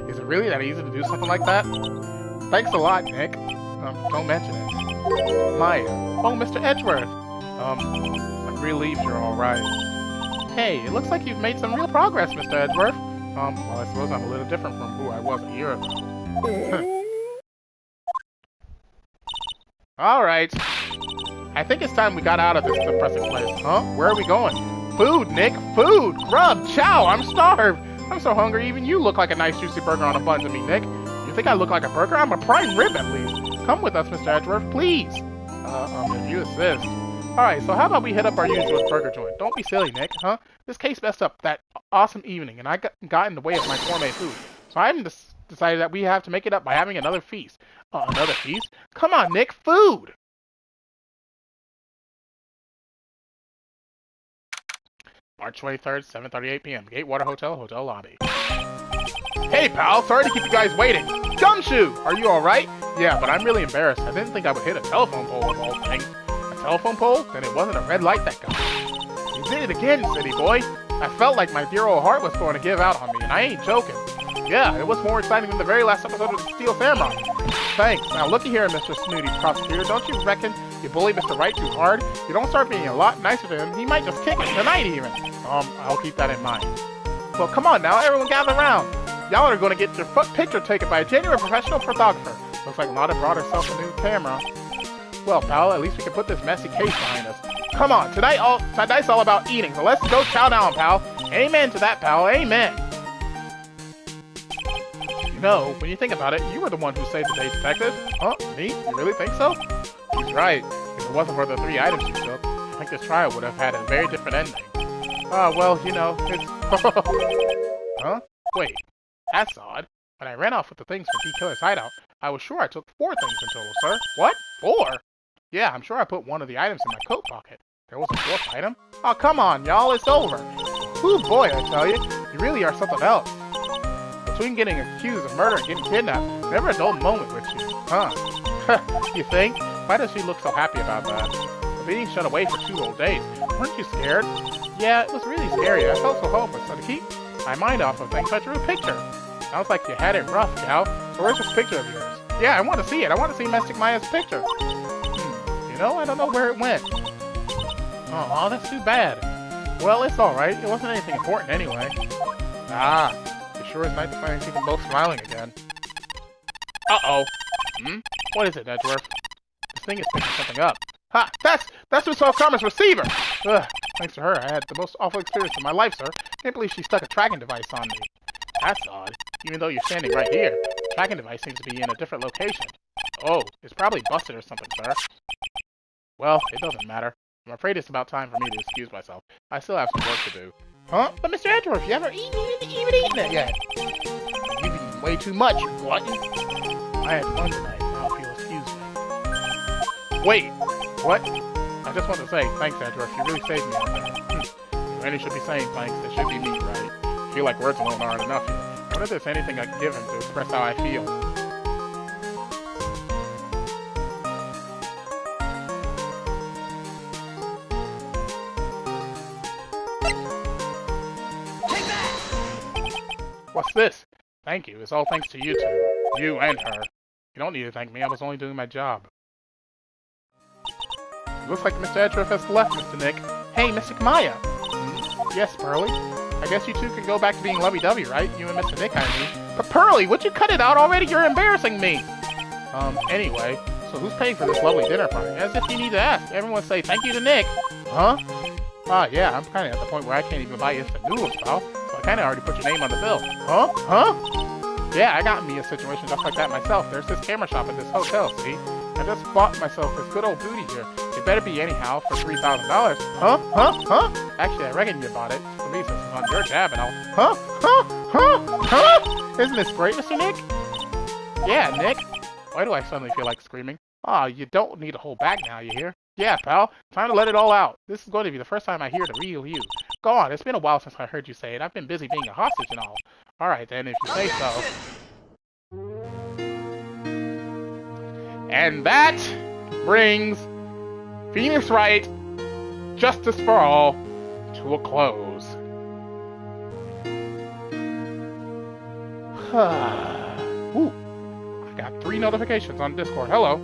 S1: Is it really that easy to do something like that? Thanks a lot, Nick. Don't mention it. Maya. Oh, Mr. Edgeworth. I'm relieved you're alright. Hey, it looks like you've made some real progress, Mr. Edgeworth. Well, I suppose I'm a little different from who I was a year ago. Alright. I think it's time we got out of this depressing place. Huh? Where are we going? Food, Nick! Food! Grub! Chow! I'm starved! I'm so hungry, even you look like a nice juicy burger on a bun to me, Nick. You think I look like a burger? I'm a prime rib, at least. Come with us, Mr. Edgeworth, please! If you insist. Alright, so how about we hit up our usual burger joint? Don't be silly, Nick, huh? This case messed up that awesome evening, and I got in the way of my gourmet food. So I decided that we have to make it up by having another feast. Another feast? Come on, Nick, food! March 23rd, 7:38 p.m. Gatewater Hotel, hotel lobby. Hey, pal, sorry to keep you guys waiting. Gumshoe! Are you alright? Yeah, but I'm really embarrassed. I didn't think I would hit a telephone pole of all things. Telephone pole? Then it wasn't a red light that got me. You did it again, city boy. I felt like my dear old heart was going to give out on me, and I ain't joking. Yeah, it was more exciting than the very last episode of Steel Samurai. Thanks. Now looky here, Mr. Snooty Prosecutor. Don't you reckon you bully Mr. Wright too hard? You don't start being a lot nicer to him, he might just kick us tonight even. I'll keep that in mind. Well, come on now, everyone gather around. Y'all are going to get your picture taken by a genuine professional photographer. Looks like Lotta brought herself a new camera. Well, pal, at least we can put this messy case behind us. Come on, tonight's all about eating, so let's go chow down, pal. Amen to that, pal. Amen. You know, when you think about it, you were the one who saved the day detective. Huh? Me? You really think so? He's right. If it wasn't for the 3 items you took, I think this trial would have had a very different ending. Well, you know, it's... Huh? Wait, that's odd. When I ran off with the things from D-Killer's hideout, I was sure I took 4 things in total, sir. What? 4? Yeah, I'm sure I put one of the items in my coat pocket. There was a 4th item? Oh, come on, y'all, it's over. Ooh, boy, I tell you, you really are something else. Between getting accused of murder and getting kidnapped, never a dull moment with you, huh? You think? Why does she look so happy about that? But being shut away for 2 whole days, weren't you scared? Yeah, it was really scary. I felt so hopeless, so to keep my mind off of things, I drew a picture. Sounds like you had it rough, gal. So where's this picture of yours? Yeah, I want to see it. I want to see Mystic Maya's picture. You know, I don't know where it went. Oh, that's too bad. Well, it's alright. It wasn't anything important anyway. Ah, it sure is nice to finally see them both smiling again. Uh-oh. What is it, Edgeworth? This thing is picking something up. Ha! That's Miss Karma's receiver! Ugh, thanks to her, I had the most awful experience of my life, sir. Can't believe she stuck a tracking device on me. That's odd. Even though you're standing right here, the tracking device seems to be in a different location. Oh, it's probably busted or something, sir. Well, it doesn't matter. I'm afraid it's about time for me to excuse myself. I still have some work to do. Huh? But Mr. Edgeworth, you haven't even eaten it yet. You've eaten way too much, you glutton. I had fun tonight, now if you'll excuse me. Wait, what? I just want to say, thanks, Edgeworth. You really saved me out there. You really should be saying thanks. It should be me, right? I feel like words alone aren't enough here. I wonder if there's anything I can give him to express how I feel. What's this? Thank you. It's all thanks to you two. You and her. You don't need to thank me. I was only doing my job. It looks like Mr. Edgeworth has left, Mr. Nick. Hey, Mystic Maya. Yes, Pearly? I guess you two can go back to being lovey-dovey, right? You and Mr. Nick, I mean. But Pearly, would you cut it out already? You're embarrassing me! Anyway, so who's paying for this lovely dinner party? As if you need to ask. Everyone say thank you to Nick. Huh? Yeah, I'm kinda at the point where I can't even buy instant noodles, pal. So I kinda already put your name on the bill. Huh? Huh? Yeah, I got me a situation just like that myself. There's this camera shop at this hotel, see? I just bought myself this good old booty here. It better be anyhow for $3,000. Huh? Huh? Huh? Actually, I reckon you bought it. For me, since it's on your tab and all. Huh? Huh? Huh? Huh? Isn't this great, Mr. Nick? Yeah, Nick. Why do I suddenly feel like screaming? You don't need to hold back now, you hear? Yeah, pal. Time to let it all out. This is going to be the first time I hear the real you. Go on, it's been a while since I heard you say it. I've been busy being a hostage and all. Alright then, if you say so. And that brings Phoenix Wright, Justice for All, to a close. Ooh, I got 3 notifications on Discord. Hello.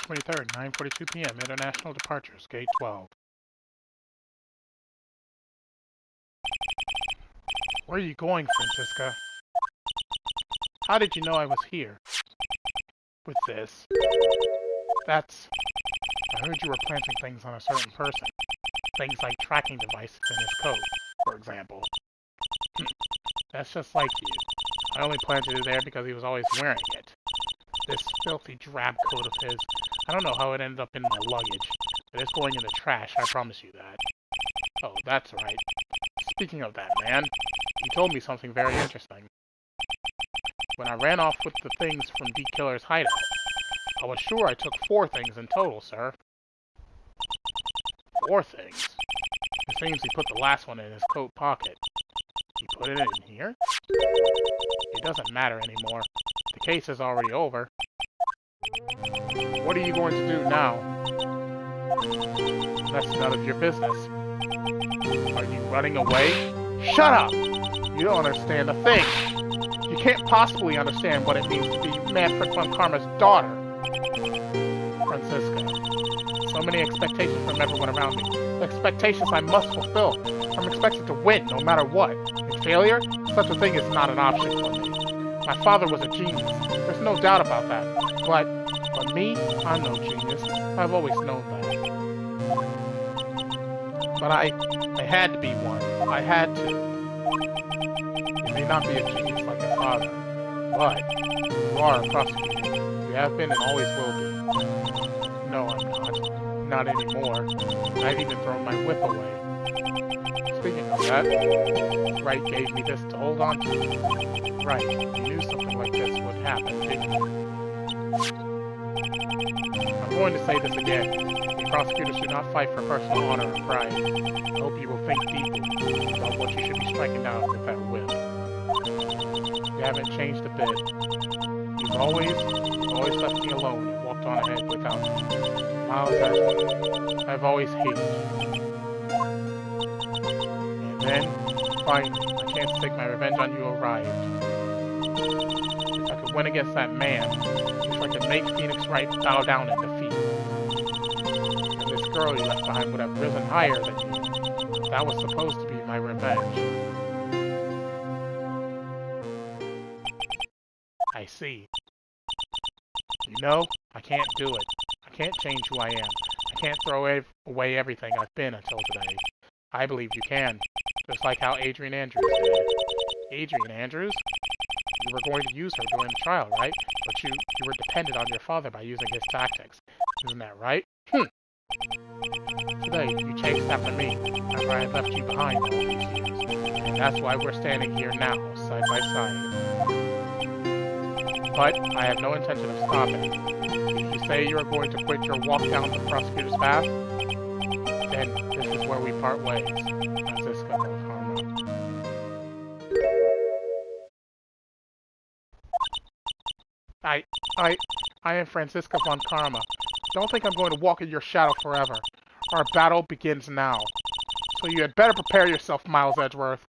S1: 23rd, 9:42 p.m. International Departures, Gate 12. Where are you going, Francisca? How did you know I was here? With this. I heard you were planting things on a certain person. Things like tracking devices in his coat, for example. That's just like you. I only planted it there because he was always wearing it. This filthy drab coat of his. I don't know how it ended up in my luggage, but it's going in the trash, I promise you that. Oh, that's right. Speaking of that, man, he told me something very interesting. When I ran off with the things from D Killer's hideout, I was sure I took 4 things in total, sir. 4 things? It seems he put the last one in his coat pocket. He put it in here? It doesn't matter anymore. The case is already over. What are you going to do now? That's none of your business. Are you running away? Shut up! You don't understand a thing. You can't possibly understand what it means to be Manfred von Karma's daughter. Francisca. So many expectations from everyone around me. Expectations I must fulfill. I'm expected to win no matter what. And failure? Such a thing is not an option for me. My father was a genius. There's no doubt about that. But me? I'm no genius. I've always known that. But I had to be one. I had to. You may not be a genius like your father, but you are a prosecutor. You have been and always will be. No, I'm not. Not anymore. I've even thrown my whip away. Speaking of that, Wright gave me this to hold on to. Right, you knew something like this would happen, didn't you? I'm going to say this again. The prosecutor should not fight for personal honor and pride. I hope you will think deeply about what you should be striking down with that whip. You haven't changed a bit. You've always left me alone and walked on ahead without me. Miles, I've always hated you. And then, finally, my chance to take my revenge on you arrived. If I could win against that man, if I could make Phoenix Wright bow down in defeat, and this girl you left behind would have risen higher than you, that was supposed to be my revenge. I see. You know, I can't do it. I can't change who I am. I can't throw away everything I've been until today. I believe you can. Just like how Adrian Andrews did. Adrian Andrews? You were going to use her during the trial, right? But you were dependent on your father by using his tactics. Isn't that right? Today, you chased after me, after I had left you behind all these years. And that's why we're standing here now, side by side. But I have no intention of stopping. If you say you are going to quit your walk down the prosecutor's path, then this is where we part ways. Francisca von Karma. I am Francisca von Karma. Don't think I'm going to walk in your shadow forever. Our battle begins now. So you had better prepare yourself, Miles Edgeworth.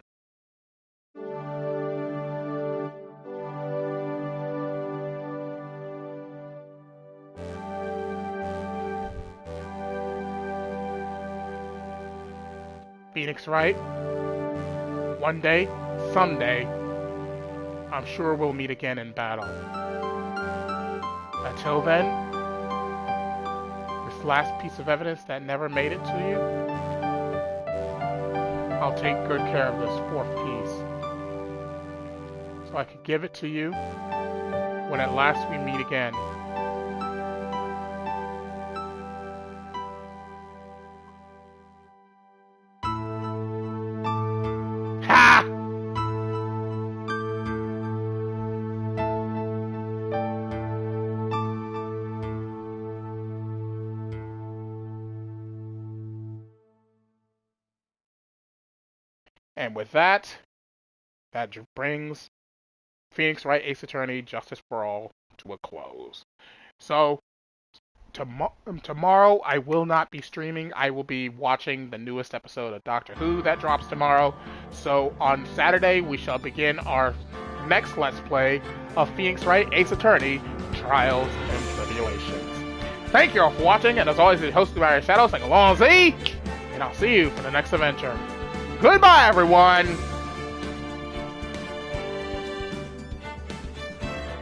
S1: Phoenix Wright. One day, someday, I'm sure we'll meet again in battle. Until then, this last piece of evidence that never made it to you, I'll take good care of this 4th piece. So I could give it to you when at last we meet again. And with that brings Phoenix Wright Ace Attorney Justice for All to a close. So, tomorrow I will not be streaming. I will be watching the newest episode of Doctor Who that drops tomorrow. So, on Saturday, we shall begin our next Let's Play of Phoenix Wright Ace Attorney Trials and Tribulations. Thank you all for watching, and as always, the host of TheAmariaShadow saying along Z, and I'll see you for the next adventure. Goodbye, everyone!